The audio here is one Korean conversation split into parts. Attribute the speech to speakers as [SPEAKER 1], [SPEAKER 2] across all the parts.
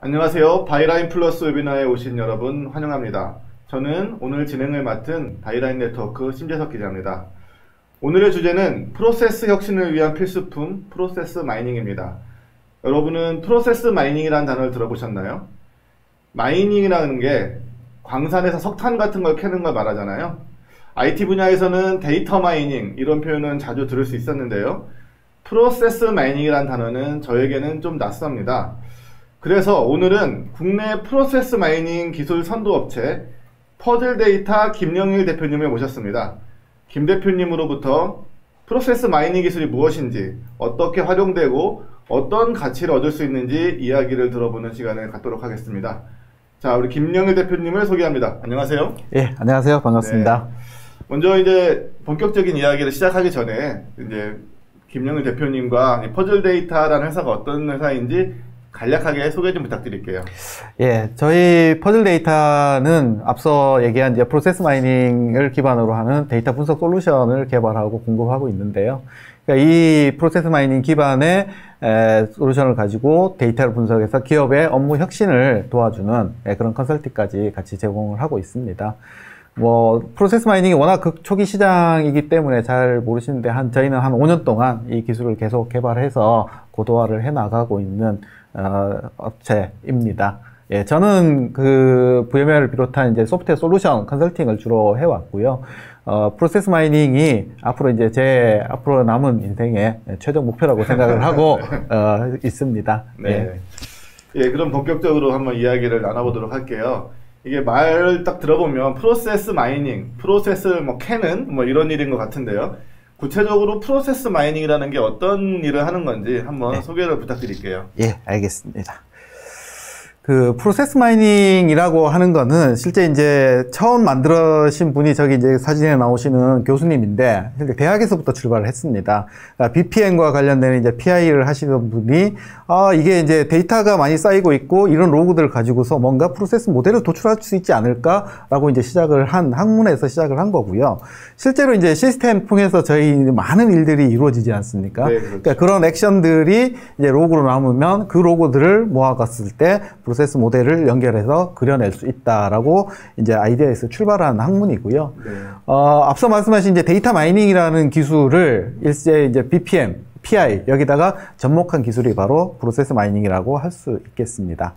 [SPEAKER 1] 안녕하세요. 바이라인 플러스 웨비나에 오신 여러분 환영합니다. 저는 오늘 진행을 맡은 바이라인 네트워크 심재석 기자입니다. 오늘의 주제는 프로세스 혁신을 위한 필수품 프로세스 마이닝입니다. 여러분은 프로세스 마이닝이라는 단어를 들어보셨나요? 마이닝이라는 게 광산에서 석탄 같은 걸 캐는 걸 말하잖아요. IT 분야에서는 데이터 마이닝 이런 표현은 자주 들을 수 있었는데요. 프로세스 마이닝이라는 단어는 저에게는 좀 낯섭니다. 그래서 오늘은 국내 프로세스 마이닝 기술 선도업체 퍼즐데이터 김영일 대표님을 모셨습니다. 김 대표님으로부터 프로세스 마이닝 기술이 무엇인지, 어떻게 활용되고 어떤 가치를 얻을 수 있는지 이야기를 들어보는 시간을 갖도록 하겠습니다. 자, 우리 김영일 대표님을 소개합니다. 안녕하세요.
[SPEAKER 2] 예, 안녕하세요. 반갑습니다.
[SPEAKER 1] 네. 먼저 이제 본격적인 이야기를 시작하기 전에 이제 김영일 대표님과 퍼즐데이터라는 회사가 어떤 회사인지 간략하게 소개 좀 부탁드릴게요.
[SPEAKER 2] 예, 저희 퍼즐데이터는 앞서 얘기한 이제 프로세스 마이닝을 기반으로 하는 데이터 분석 솔루션을 개발하고 공급하고 있는데요. 그러니까 이 프로세스 마이닝 기반의 솔루션을 가지고 데이터를 분석해서 기업의 업무 혁신을 도와주는 그런 컨설팅까지 같이 제공을 하고 있습니다. 프로세스 마이닝이 워낙 초기 시장이기 때문에 잘 모르시는데, 저희는 한 5년 동안 이 기술을 계속 개발해서 고도화를 해 나가고 있는, 업체입니다. 예, 저는 VMware를 비롯한 이제 소프트웨어 솔루션 컨설팅을 주로 해왔고요. 프로세스 마이닝이 앞으로 이제 제 앞으로 남은 인생의 최종 목표라고 생각을 하고, 있습니다.
[SPEAKER 1] 네. 예, 그럼 본격적으로 한번 이야기를 나눠보도록 할게요. 이게 말을 딱 들어보면 프로세스 마이닝, 프로세스 캐는 이런 일인 것 같은데요. 구체적으로 프로세스 마이닝이라는 게 어떤 일을 하는 건지 한번 소개를 부탁드릴게요.
[SPEAKER 2] 예, 알겠습니다. 프로세스 마이닝이라고 하는 거는 실제 이제 처음 만들어신 분이 저기 이제 사진에 나오시는 교수님인데, 대학에서부터 출발을 했습니다. 그러니까 BPM과 관련된 이제 PI를 하시던 분이, 이게 이제 데이터가 많이 쌓이고 있고, 이런 로그들을 가지고서 뭔가 프로세스 모델을 도출할 수 있지 않을까라고 이제 학문에서 시작을 한 거고요. 실제로 이제 시스템 통해서 저희 많은 일들이 이루어지지 않습니까? 네, 그렇죠. 그러니까 그런 액션들이 이제 로그로 남으면 그 로그들을 모아갔을 때 프로세스 모델을 연결해서 그려낼 수 있다라고 이제 아이디어에서 출발한 학문이고요. 네. 앞서 말씀하신 이제 데이터 마이닝이라는 기술을 일제 이제 BPM, PI 여기다가 접목한 기술이 바로 프로세스 마이닝이라고 할 수 있겠습니다.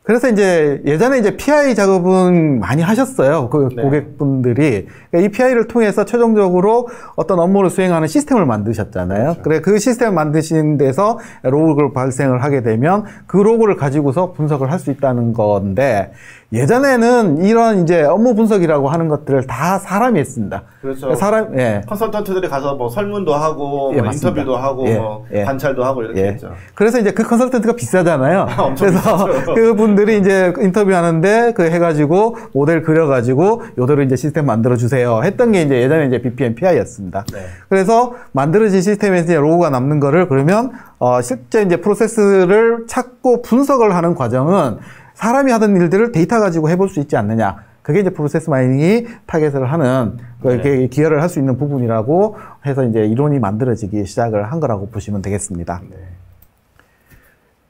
[SPEAKER 2] 그래서 이제 예전에 이제 PI 작업은 많이 하셨어요. 네. 고객분들이. 그러니까 이 PI를 통해서 최종적으로 어떤 업무를 수행하는 시스템을 만드셨잖아요. 그렇죠. 그래, 그 시스템을 만드신 데서 로그를 발생을 하게 되면 그 로그를 가지고서 분석을 할 수 있다는 건데, 예전에는 이런 이제 업무 분석이라고 하는 것들을 다 사람이 했습니다.
[SPEAKER 1] 그렇죠.
[SPEAKER 2] 예.
[SPEAKER 1] 컨설턴트들이 가서 설문도 하고,
[SPEAKER 2] 예,
[SPEAKER 1] 인터뷰도 하고, 관찰도 하고 이렇게 했죠.
[SPEAKER 2] 그래서 이제 그 컨설턴트가 비싸잖아요. 그래서 그분들이 이제 인터뷰하는데 해가지고 모델 그려가지고 요대로 이제 시스템 만들어주세요 했던 게 이제 예전에 이제 BPM PI였습니다. 네. 그래서 만들어진 시스템에서 이제 로그가 남는 거를 그러면 실제 이제 프로세스를 찾고 분석을 하는 과정은 사람이 하던 일들을 데이터 가지고 해볼 수 있지 않느냐. 그게 이제 프로세스 마이닝이 타겟을 하는, 네. 기여를 할 수 있는 부분이라고 해서 이제 이론이 만들어지기 시작을 한 거라고 보시면 되겠습니다. 네.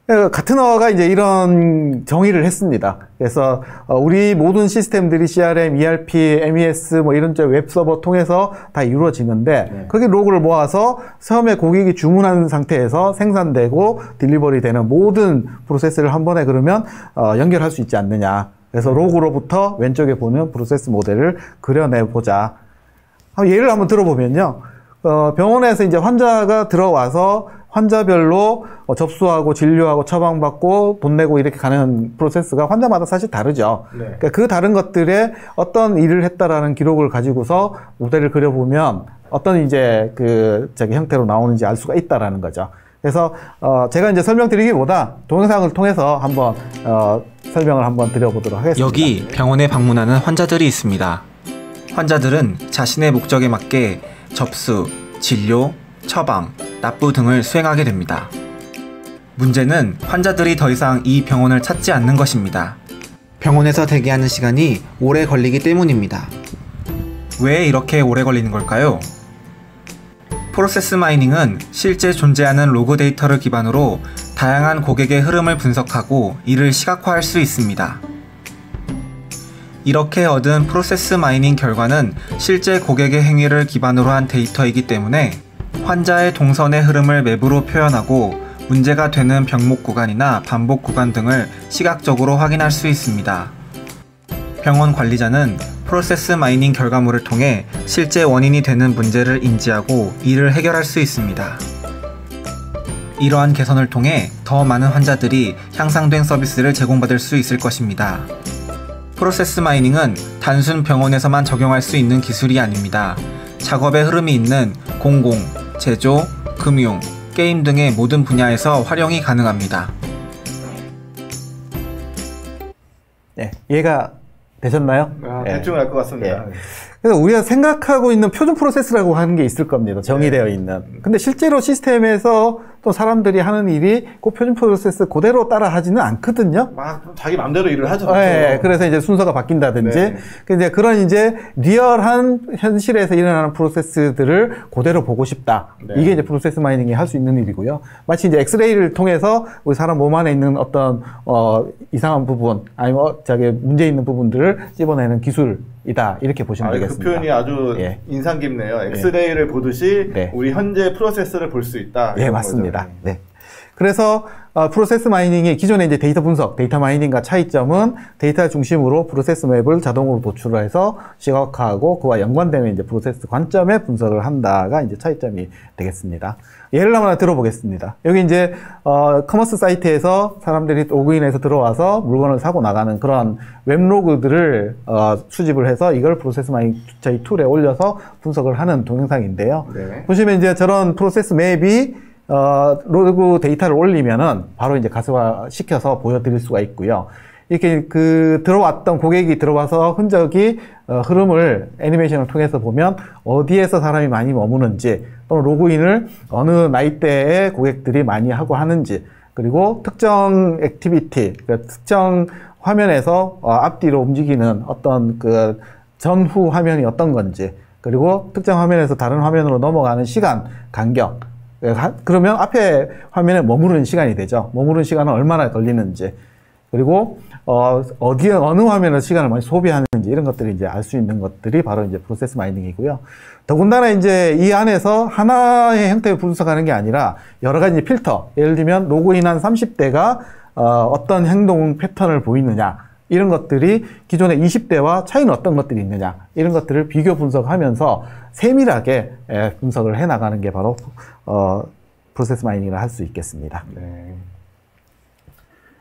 [SPEAKER 2] 가트너가 이제 이런 정의를 했습니다. 그래서 우리 모든 시스템들이 CRM, ERP, MES 이런 웹서버 통해서 다 이루어지는데, 네. 거기 로그를 모아서 처음에 고객이 주문한 상태에서 생산되고 딜리버리 되는 모든 프로세스를 한 번에 그러면 연결할 수 있지 않느냐. 그래서 로그로부터 왼쪽에 보는 프로세스 모델을 그려내보자. 예를 한번 들어보면요. 병원에서 이제 환자가 들어와서 환자별로 접수하고 진료하고 처방받고 돈 내고 이렇게 가는 프로세스가 환자마다 사실 다르죠. 네. 그러니까 그 다른 것들에 어떤 일을 했다라는 기록을 가지고서 모델을 그려보면 어떤 이제 형태로 나오는지 알 수가 있다라는 거죠. 그래서 제가 이제 설명드리기보다 동영상을 통해서 한번 설명을 한번 드려보도록 하겠습니다.
[SPEAKER 3] 여기 병원에 방문하는 환자들이 있습니다. 환자들은 자신의 목적에 맞게 접수, 진료, 처방, 납부 등을 수행하게 됩니다. 문제는 환자들이 더 이상 이 병원을 찾지 않는 것입니다. 병원에서 대기하는 시간이 오래 걸리기 때문입니다. 왜 이렇게 오래 걸리는 걸까요? 프로세스 마이닝은 실제 존재하는 로그 데이터를 기반으로 다양한 고객의 흐름을 분석하고 이를 시각화할 수 있습니다. 이렇게 얻은 프로세스 마이닝 결과는 실제 고객의 행위를 기반으로 한 데이터이기 때문에 환자의 동선의 흐름을 맵으로 표현하고 문제가 되는 병목 구간이나 반복 구간 등을 시각적으로 확인할 수 있습니다. 병원 관리자는 프로세스 마이닝 결과물을 통해 실제 원인이 되는 문제를 인지하고 이를 해결할 수 있습니다. 이러한 개선을 통해 더 많은 환자들이 향상된 서비스를 제공받을 수 있을 것입니다. 프로세스 마이닝은 단순 병원에서만 적용할 수 있는 기술이 아닙니다. 작업의 흐름이 있는 공공, 제조, 금융, 게임 등의 모든 분야에서 활용이 가능합니다.
[SPEAKER 2] 네, 이해가 되셨나요?
[SPEAKER 1] 대충 알 것 같습니다.
[SPEAKER 2] 그래서 우리가 생각하고 있는 표준 프로세스라고 하는 게 있을 겁니다. 정의되어 있는. 근데 실제로 시스템에서 또 사람들이 하는 일이 그 표준 프로세스 그대로 따라 하지는 않거든요.
[SPEAKER 1] 막 자기 마음대로 일을 하죠.
[SPEAKER 2] 네, 그래서 이제 순서가 바뀐다든지.
[SPEAKER 1] 네.
[SPEAKER 2] 이제 그런 이제 리얼한 현실에서 일어나는 프로세스들을 그대로 보고 싶다.
[SPEAKER 1] 네.
[SPEAKER 2] 이게 이제 프로세스 마이닝이 할 수 있는 일이고요. 마치 이제 엑스레이를 통해서 우리 사람 몸 안에 있는 어떤, 이상한 부분, 아니면 자기 문제 있는 부분들을 찝어내는 기술이다. 이렇게 보시면 되겠습니다.
[SPEAKER 1] 그 표현이 아주 인상 깊네요. 엑스레이를 보듯이 우리 현재 프로세스를 볼 수 있다.
[SPEAKER 2] 예, 맞습니다. 네. 그래서 프로세스 마이닝이 기존의 이제 데이터 분석, 데이터 마이닝과 차이점은 데이터 중심으로 프로세스 맵을 자동으로 도출해서 시각화하고 그와 연관되는 이제 프로세스 관점의 분석을 한다가 이제 차이점이 되겠습니다. 예를 하나 들어보겠습니다. 여기 이제 커머스 사이트에서 사람들이 로그인해서 들어와서 물건을 사고 나가는 그런 웹로그들을 수집을 해서 이걸 프로세스 마이닝 저희 툴에 올려서 분석을 하는 동영상인데요.
[SPEAKER 1] 네.
[SPEAKER 2] 보시면 이제 저런 프로세스 맵이 로그 데이터를 올리면은 바로 이제 가스화 시켜서 보여드릴 수가 있고요. 이렇게 들어왔던 고객이 들어와서 흔적이, 흐름을 애니메이션을 통해서 보면 어디에서 사람이 많이 머무는지 또는 로그인을 어느 나이대에 고객들이 많이 하고 하는지 그리고 특정 액티비티, 그러니까 특정 화면에서 앞뒤로 움직이는 어떤 전후 화면이 어떤 건지 그리고 특정 화면에서 다른 화면으로 넘어가는 시간, 간격 그러면 앞에 화면에 머무르는 시간이 되죠. 머무르는 시간은 얼마나 걸리는지, 그리고, 어느 화면에서 시간을 많이 소비하는지, 이런 것들이 이제 알 수 있는 것들이 바로 이제 프로세스 마이닝이고요. 더군다나 이제 이 안에서 하나의 형태를 분석하는 게 아니라 여러 가지 필터, 예를 들면 로그인한 30대가, 어떤 행동 패턴을 보이느냐, 이런 것들이 기존의 20대와 차이는 어떤 것들이 있느냐, 이런 것들을 비교 분석하면서 세밀하게 분석을 해 나가는 게 바로 프로세스 마이닝을 할 수 있겠습니다.
[SPEAKER 1] 네.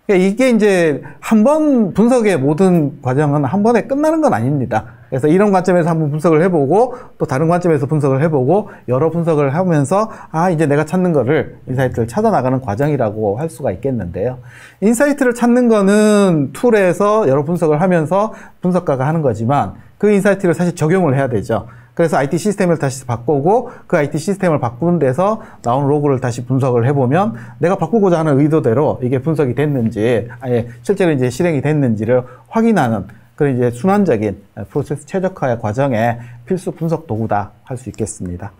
[SPEAKER 2] 그러니까 이게 이제 한 번 분석의 모든 과정은 한 번에 끝나는 건 아닙니다. 그래서 이런 관점에서 한번 분석을 해보고 또 다른 관점에서 분석을 해보고 여러 분석을 하면서 이제 내가 찾는 거를 인사이트를 찾아 나가는 과정이라고 할 수가 있겠는데요. 인사이트를 찾는 거는 툴에서 여러 분석을 하면서 분석가가 하는 거지만 그 인사이트를 사실 적용을 해야 되죠. 그래서 IT 시스템을 다시 바꾸고 그 IT 시스템을 바꾸는 데서 나온 로그를 다시 분석을 해보면 내가 바꾸고자 하는 의도대로 이게 분석이 됐는지 아니 실제로 이제 실행이 됐는지를 확인하는 그런 이제 순환적인 프로세스 최적화의 과정의 필수 분석 도구다 할 수 있겠습니다.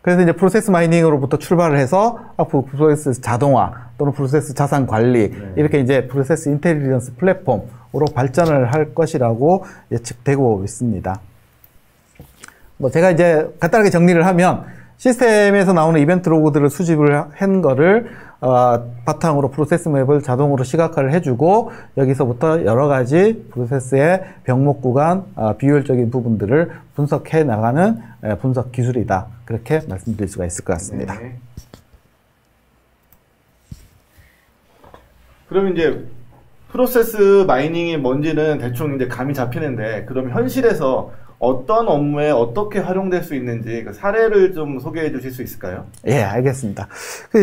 [SPEAKER 2] 그래서 이제 프로세스 마이닝으로부터 출발을 해서 앞으로 프로세스 자동화 또는 프로세스 자산 관리 이렇게 이제 프로세스 인텔리전스 플랫폼으로 발전을 할 것이라고 예측되고 있습니다. 제가 이제 간단하게 정리를 하면 시스템에서 나오는 이벤트 로그들을 수집을 한 거를 바탕으로 프로세스 맵을 자동으로 시각화를 해주고 여기서부터 여러 가지 프로세스의 병목 구간, 비효율적인 부분들을 분석해 나가는 분석 기술이다. 그렇게 말씀드릴 수가 있을 것 같습니다.
[SPEAKER 1] 네. 그럼 이제 프로세스 마이닝이 뭔지는 대충 이제 감이 잡히는데 그럼 현실에서 어떤 업무에 어떻게 활용될 수 있는지 그 사례를 좀 소개해 주실 수 있을까요?
[SPEAKER 2] 예, 알겠습니다.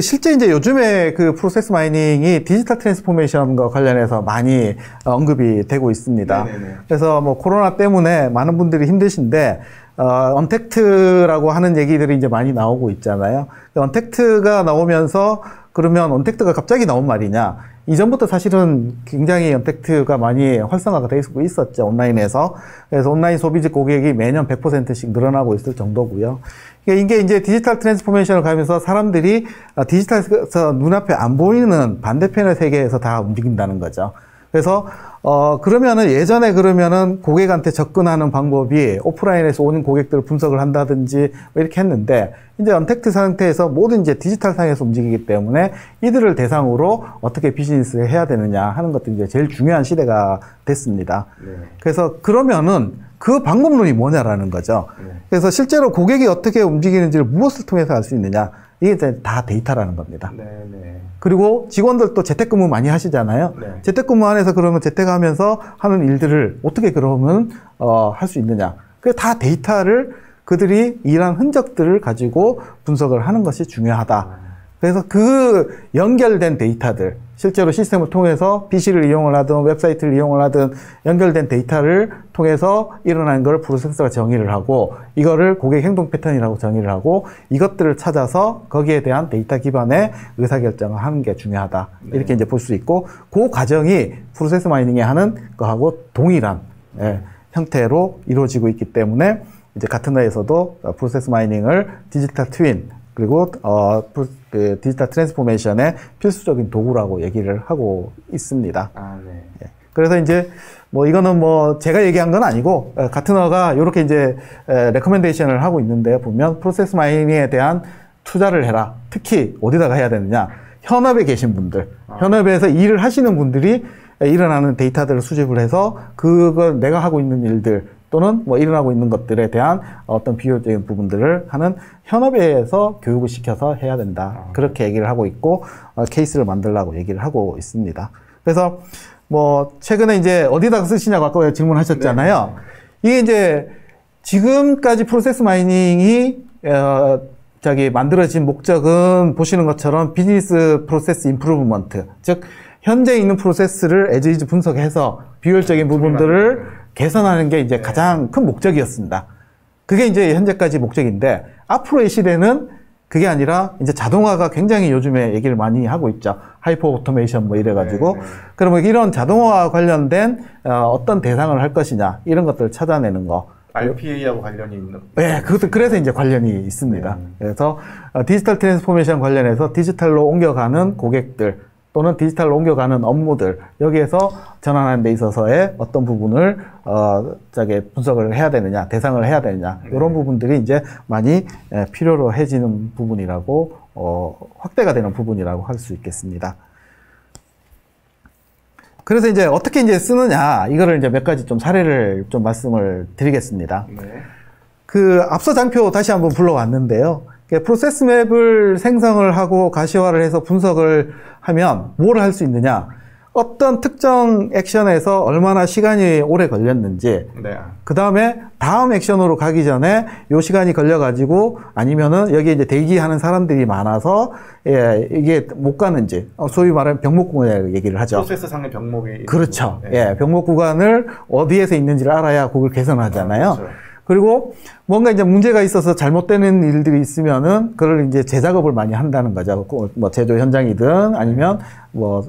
[SPEAKER 2] 실제 이제 요즘에 그 프로세스 마이닝이 디지털 트랜스포메이션과 관련해서 많이 언급이 되고 있습니다.
[SPEAKER 1] 네네네.
[SPEAKER 2] 그래서 뭐 코로나 때문에 많은 분들이 힘드신데, 언택트라고 하는 얘기들이 이제 많이 나오고 있잖아요. 언택트가 나오면서 그러면 언택트가 갑자기 나온 말이냐? 이전부터 사실은 굉장히 언택트가 많이 활성화가 되고 있었죠. 온라인에서. 그래서 온라인 소비지 고객이 매년 100%씩 늘어나고 있을 정도고요. 이게 이제 디지털 트랜스포메이션을 가면서 사람들이 디지털에서 눈앞에 안 보이는 반대편의 세계에서 다 움직인다는 거죠. 그래서 그러면은 예전에 그러면은 고객한테 접근하는 방법이 오프라인에서 오는 고객들을 분석을 한다든지 뭐 이렇게 했는데 이제 언택트 상태에서 모든 이제 디지털 상에서 움직이기 때문에 이들을 대상으로 어떻게 비즈니스를 해야 되느냐 하는 것들이 이제 제일 중요한 시대가 됐습니다. 네. 그래서 그러면은 그 방법론이 뭐냐라는 거죠. 네. 그래서 실제로 고객이 어떻게 움직이는지를 무엇을 통해서 알 수 있느냐. 이게 이제 다 데이터라는 겁니다. 네, 네. 그리고 직원들도 재택근무 많이 하시잖아요. 네. 재택근무 안에서 그러면 재택하면서 하는 일들을 어떻게 그러면 할 수 있느냐. 그게 다 데이터를 그들이 일한 흔적들을 가지고 분석을 하는 것이 중요하다. 그래서 그 연결된 데이터들, 실제로 시스템을 통해서 PC를 이용을 하든 웹사이트를 이용을 하든 연결된 데이터를 통해서 일어나는 걸 프로세서가 정의를 하고 이거를 고객 행동 패턴이라고 정의를 하고 이것들을 찾아서 거기에 대한 데이터 기반의 의사결정을 하는 게 중요하다. 네. 이렇게 이제 볼 수 있고 그 과정이 프로세스 마이닝에 하는 거하고 동일한 형태로 이루어지고 있기 때문에 이제 가트너에서도 프로세스 마이닝을 디지털 트윈 그리고 그 디지털 트랜스포메이션의 필수적인 도구라고 얘기를 하고 있습니다. 아, 네. 예. 그래서 이제 뭐 이거는 뭐 제가 얘기한 건 아니고 가트너가 이렇게 이제 레커멘데이션을 하고 있는데 보면 프로세스 마이닝에 대한 투자를 해라. 특히 어디다가 해야 되느냐? 현업에 계신 분들, 현업에서 일을 하시는 분들이 일어나는 데이터들을 수집을 해서 그걸 내가 하고 있는 일들 또는 뭐 일어나고 있는 것들에 대한 어떤 비효율적인 부분들을 하는 현업에서 교육을 시켜서 해야 된다. 그렇게 얘기를 하고 있고 케이스를 만들라고 얘기를 하고 있습니다. 그래서 뭐 최근에 이제 어디다가 쓰시냐고 아까 질문하셨잖아요. 네. 이게 이제 지금까지 프로세스 마이닝이 만들어진 목적은 보시는 것처럼 비즈니스 프로세스 임프루브먼트, 즉 현재 있는 프로세스를 에즈 이즈 분석해서 비효율적인 부분들을 개선하는 게 이제 가장 큰 목적이었습니다. 그게 이제 현재까지 목적인데 앞으로의 시대는 그게 아니라 이제 자동화가 굉장히 요즘에 얘기를 많이 하고 있죠. 하이퍼 오토메이션 뭐 이래가지고 그러면 이런 자동화와 관련된 어떤 대상을 할 것이냐 이런 것들을 찾아내는 거.
[SPEAKER 1] RPA하고 관련이 있는?
[SPEAKER 2] 네, 그것도 그래서 이제 관련이 있습니다. 그래서 디지털 트랜스포메이션 관련해서 디지털로 옮겨가는 고객들 또는 디지털로 옮겨가는 업무들 여기에서 전환하는 데 있어서의 어떤 부분을 분석을 해야 되느냐, 대상을 해야 되느냐 이런 부분들이 이제 많이 필요로 해지는 부분이라고 확대가 되는 부분이라고 할 수 있겠습니다. 그래서 이제 어떻게 이제 쓰느냐 이거를 이제 몇 가지 좀 사례를 좀 말씀을 드리겠습니다. 네. 그 앞서 장표 다시 한번 불러왔는데요. 프로세스 맵을 생성을 하고 가시화를 해서 분석을 하면 뭘 할 수 있느냐? 어떤 특정 액션에서 얼마나 시간이 오래 걸렸는지, 네. 그 다음에 다음 액션으로 가기 전에 요 시간이 걸려가지고 아니면은 여기 이제 대기하는 사람들이 많아서 이게 못 가는지, 소위 말하는 병목 구간이라고 얘기를 하죠.
[SPEAKER 1] 프로세스 상의 병목이.
[SPEAKER 2] 그렇죠. 네. 병목 구간을 어디에서 있는지를 알아야 그걸 개선하잖아요. 그렇죠. 그리고 뭔가 이제 문제가 있어서 잘못되는 일들이 있으면은 그걸 이제 재작업을 많이 한다는 거죠. 뭐 제조 현장이든 아니면 뭐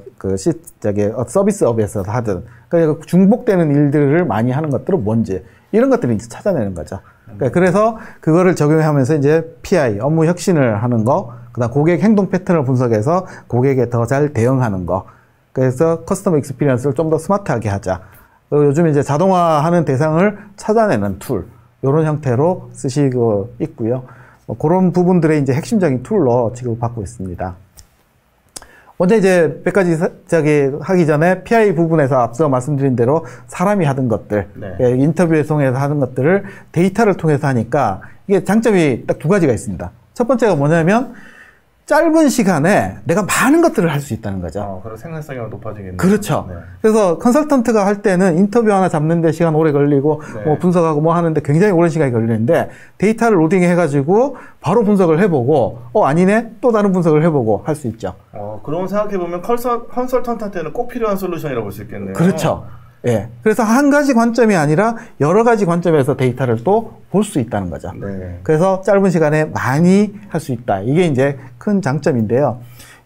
[SPEAKER 2] 서비스업에서 하든. 그러니까 중복되는 일들을 많이 하는 것들은 뭔지 이런 것들을 이제 찾아내는 거죠. 그래서 그거를 적용하면서 이제 PI, 업무 혁신을 하는 거, 그다음 고객 행동 패턴을 분석해서 고객에 더 잘 대응하는 거. 그래서 커스터머 익스피리언스를 좀 더 스마트하게 하자. 그리고 요즘 이제 자동화하는 대상을 찾아내는 툴. 이런 형태로 쓰시고 있고요. 그런 부분들의 이제 핵심적인 툴로 취급받고 있습니다. 먼저 이제 몇 가지 하기 전에 PI 부분에서 앞서 말씀드린 대로 사람이 하던 것들, 네. 인터뷰에 통해서 하는 것들을 데이터를 통해서 하니까 이게 장점이 딱 두 가지가 있습니다. 첫 번째가 뭐냐면 짧은 시간에 내가 많은 것들을 할 수 있다는 거죠.
[SPEAKER 1] 그럼 생산성이 높아지겠네요.
[SPEAKER 2] 그렇죠.
[SPEAKER 1] 네.
[SPEAKER 2] 그래서 컨설턴트가 할 때는 인터뷰 하나 잡는데 시간 오래 걸리고 네. 뭐 분석하고 뭐 하는데 굉장히 오랜 시간이 걸리는데 데이터를 로딩해가지고 바로 분석을 해보고 아니네 또 다른 분석을 해보고 할 수 있죠.
[SPEAKER 1] 그럼 생각해보면 컨설턴트한테는 꼭 필요한 솔루션이라고 볼 수 있겠네요.
[SPEAKER 2] 그렇죠. 예. 그래서 한 가지 관점이 아니라 여러 가지 관점에서 데이터를 또 볼 수 있다는 거죠. 네. 그래서 짧은 시간에 많이 할 수 있다. 이게 이제 큰 장점인데요.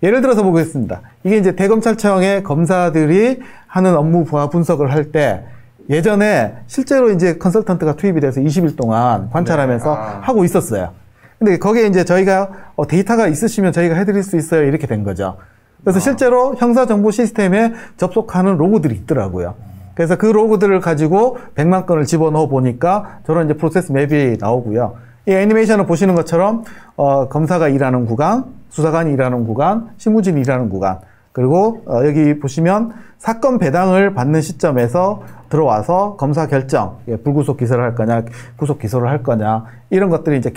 [SPEAKER 2] 예를 들어서 보겠습니다. 이게 이제 대검찰청의 검사들이 하는 업무 분석을 할 때 예전에 실제로 이제 컨설턴트가 투입이 돼서 20일 동안 관찰하면서 하고 있었어요. 근데 거기에 이제 저희가 데이터가 있으시면 저희가 해드릴 수 있어요. 이렇게 된 거죠. 그래서 실제로 형사정보 시스템에 접속하는 로그들이 있더라고요. 그래서 그 로그들을 가지고 100만 건을 집어넣어 보니까 저런 이제 프로세스 맵이 나오고요. 이 애니메이션을 보시는 것처럼 검사가 일하는 구간, 수사관이 일하는 구간, 실무진이 일하는 구간, 그리고 여기 보시면 사건 배당을 받는 시점에서 들어와서 검사 결정, 불구속 기소를 할 거냐, 구속 기소를 할 거냐, 이런 것들이 이제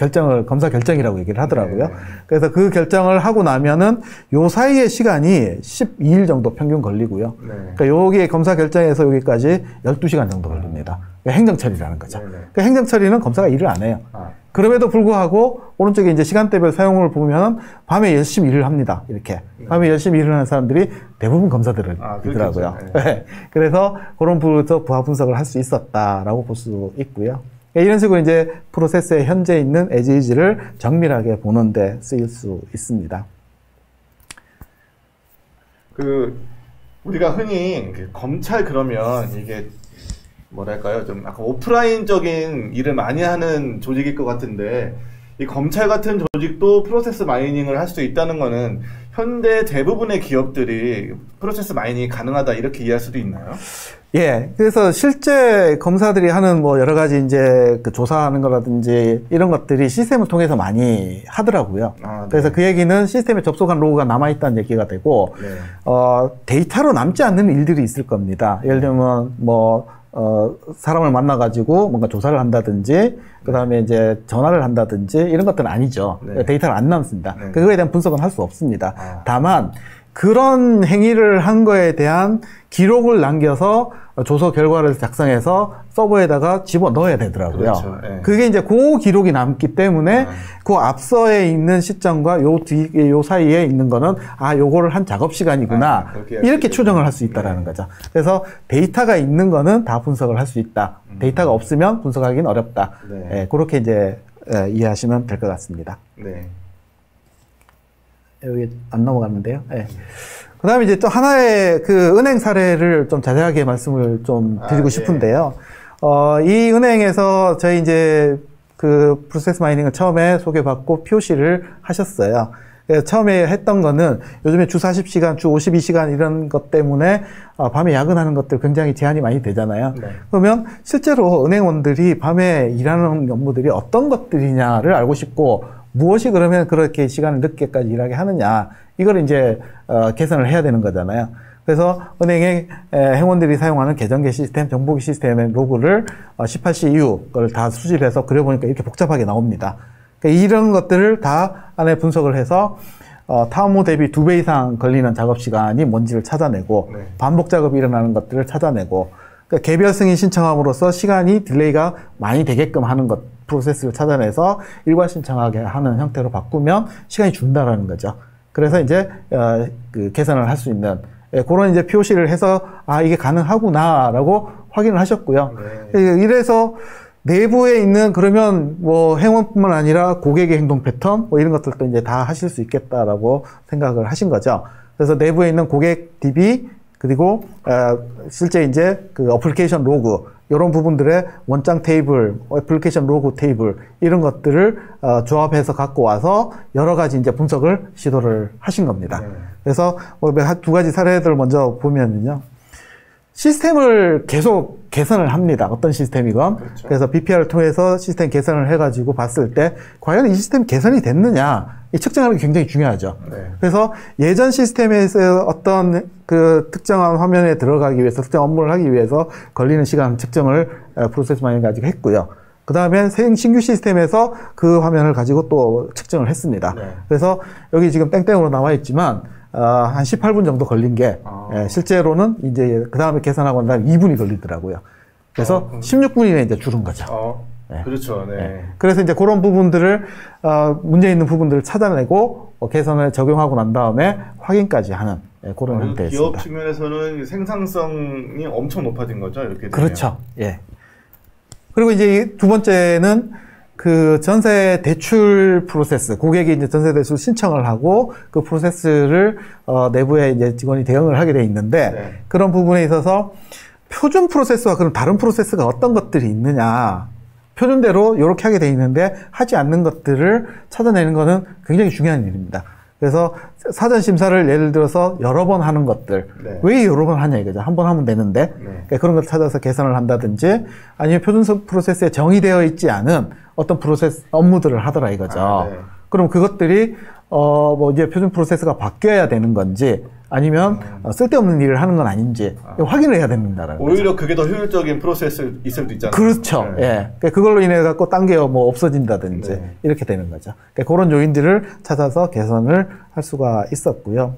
[SPEAKER 2] 검사 결정이라고 얘기를 하더라고요. 그래서 그 결정을 하고 나면은 요 사이의 시간이 12일 정도 평균 걸리고요. 그러니까 여기에 검사 결정에서 여기까지 12시간 정도 걸립니다. 그러니까 행정처리라는 거죠. 그러니까 행정처리는 검사가 일을 안 해요. 그럼에도 불구하고 오른쪽에 이제 시간대별 사용을 보면 밤에 열심히 일을 합니다. 이렇게 밤에 열심히 일을 하는 사람들이 대부분 검사들이더라고요. 네. 그래서 그런 부하 분석을 할 수 있었다라고 볼 수 있고요. 이런 식으로 이제 프로세스에 현재 있는 에지이지를 정밀하게 보는데 쓰일 수 있습니다.
[SPEAKER 1] 우리가 흔히 검찰 그러면 이게 뭐랄까요? 좀 약간 오프라인적인 일을 많이 하는 조직일 것 같은데 이 검찰 같은 조직도 프로세스 마이닝을 할 수 있다는 거는 현대 대부분의 기업들이 프로세스 마이닝이 가능하다 이렇게 이해할 수도 있나요?
[SPEAKER 2] 예. 그래서 실제 검사들이 하는 뭐 여러 가지 이제 그 조사하는 거라든지 이런 것들이 시스템을 통해서 많이 하더라고요. 네. 그래서 그 얘기는 시스템에 접속한 로그가 남아있다는 얘기가 되고, 네. 데이터로 남지 않는 일들이 있을 겁니다. 예를 들면 사람을 만나가지고 뭔가 조사를 한다든지, 그 다음에 이제 전화를 한다든지, 이런 것들은 아니죠. 네. 데이터를 안 남습니다. 네. 그거에 대한 분석은 할 수 없습니다. 다만, 그런 행위를 한 거에 대한 기록을 남겨서 조서 결과를 작성해서 서버에다가 집어 넣어야 되더라고요. 그렇죠. 네. 그게 이제 그 기록이 남기 때문에 그 앞서에 있는 시점과 요 사이에 있는 거는 요거를 한 작업 시간이구나. 이렇게 추정을 할 수 있다라는 거죠. 그래서 데이터가 있는 거는 다 분석을 할 수 있다. 데이터가 없으면 분석하기는 어렵다. 네. 그렇게 이제 이해하시면 될 것 같습니다. 네. 여기 안 넘어갔는데요. 네. 그 다음에 이제 또 하나의 그 은행 사례를 좀 자세하게 말씀을 좀 드리고 싶은데요. 이 은행에서 저희 이제 그 프로세스 마이닝을 처음에 소개받고 POC를 하셨어요. 그래서 처음에 했던 거는 요즘에 주 40시간, 주 52시간 이런 것 때문에 밤에 야근하는 것들 굉장히 제한이 많이 되잖아요. 네. 그러면 실제로 은행원들이 밤에 일하는 업무들이 어떤 것들이냐를 알고 싶고 무엇이 그러면 그렇게 시간을 늦게까지 일하게 하느냐, 이걸 이제 개선을 해야 되는 거잖아요. 그래서 은행의 행원들이 사용하는 계정계 시스템, 정보기 시스템의 로그를 18시 이후 그걸 다 수집해서 그려보니까 이렇게 복잡하게 나옵니다. 그러니까 이런 것들을 다 안에 분석을 해서 타업무 대비 2배 이상 걸리는 작업 시간이 뭔지를 찾아내고, 네. 반복 작업이 일어나는 것들을 찾아내고, 그러니까 개별 승인 신청함으로써 시간이 딜레이가 많이 되게끔 하는 것, 프로세스를 찾아내서 일괄 신청하게 하는 형태로 바꾸면 시간이 준다라는 거죠. 그래서 이제 그 개선을 할 수 있는 그런 이제 POC를 해서 이게 가능하구나라고 확인을 하셨고요. 네. 이래서 내부에 있는 그러면 뭐 행원뿐만 아니라 고객의 행동 패턴 이런 것들도 이제 다 하실 수 있겠다라고 생각을 하신 거죠. 그래서 내부에 있는 고객 DB 그리고 실제 이제 그 어플리케이션 로그 이런 부분들의 원장 테이블, 애플리케이션 로그 테이블 이런 것들을 조합해서 갖고 와서 여러 가지 이제 분석을 시도를 하신 겁니다. 네. 그래서 두 가지 사례들을 먼저 보면은요. 시스템을 계속 개선을 합니다. 어떤 시스템이건. 그렇죠. 그래서 BPR을 통해서 시스템 개선을 해가지고 봤을 때 과연 이 시스템 개선이 됐느냐 이 측정하는 게 굉장히 중요하죠. 네. 그래서 예전 시스템에서 어떤 그 특정한 화면에 들어가기 위해서 특정 업무를 하기 위해서 걸리는 시간 측정을 프로세스 마이닝 가지고 했고요. 그 다음에 신규 시스템에서 그 화면을 가지고 또 측정을 했습니다. 네. 그래서 여기 지금 땡땡으로 나와 있지만 한 18분 정도 걸린 게 실제로는 이제 그 다음에 계산하고 난 다음에 2분이 걸리더라고요. 그래서 16분이나 이제 줄은 거죠.
[SPEAKER 1] 네. 그렇죠. 네.
[SPEAKER 2] 네. 그래서 이제 그런 부분들을 문제 있는 부분들을 찾아내고 개선을 적용하고 난 다음에 확인까지 하는 그런 형태였습니다.
[SPEAKER 1] 기업 측면에서는 생산성이 엄청 높아진 거죠, 이렇게 되면.
[SPEAKER 2] 그렇죠. 예. 그리고 이제 두 번째는 그 전세 대출 프로세스, 고객이 이제 전세 대출 신청을 하고 그 프로세스를 내부에 이제 직원이 대응을 하게 돼 있는데
[SPEAKER 1] 네.
[SPEAKER 2] 그런 부분에 있어서 표준 프로세스와 그럼 다른 프로세스가 어떤 것들이 있느냐. 표준대로 이렇게 하게 돼 있는데 하지 않는 것들을 찾아내는 것은 굉장히 중요한 일입니다. 그래서 사전 심사를 예를 들어서 여러 번 하는 것들,
[SPEAKER 1] 네.
[SPEAKER 2] 왜 여러 번 하냐 이거죠. 한 번 하면 되는데
[SPEAKER 1] 네.
[SPEAKER 2] 그러니까 그런 걸 찾아서 개선을 한다든지 아니면 표준 프로세스에 정의되어 있지 않은 어떤 프로세스 업무들을 하더라 이거죠.
[SPEAKER 1] 아, 네.
[SPEAKER 2] 그럼 그것들이 뭐 이제 표준 프로세스가 바뀌어야 되는 건지 아니면 쓸데없는 일을 하는 건 아닌지 확인을 해야 된다라는 거죠.
[SPEAKER 1] 오히려 그게 더 효율적인 프로세스 있을 수도 있잖아요.
[SPEAKER 2] 그렇죠.
[SPEAKER 1] 네.
[SPEAKER 2] 예. 그러니까 그걸로 인해 갖고 딴 게 뭐 없어진다든지
[SPEAKER 1] 네.
[SPEAKER 2] 이렇게 되는 거죠. 그러니까 그런 요인들을 찾아서 개선을 할 수가 있었고요.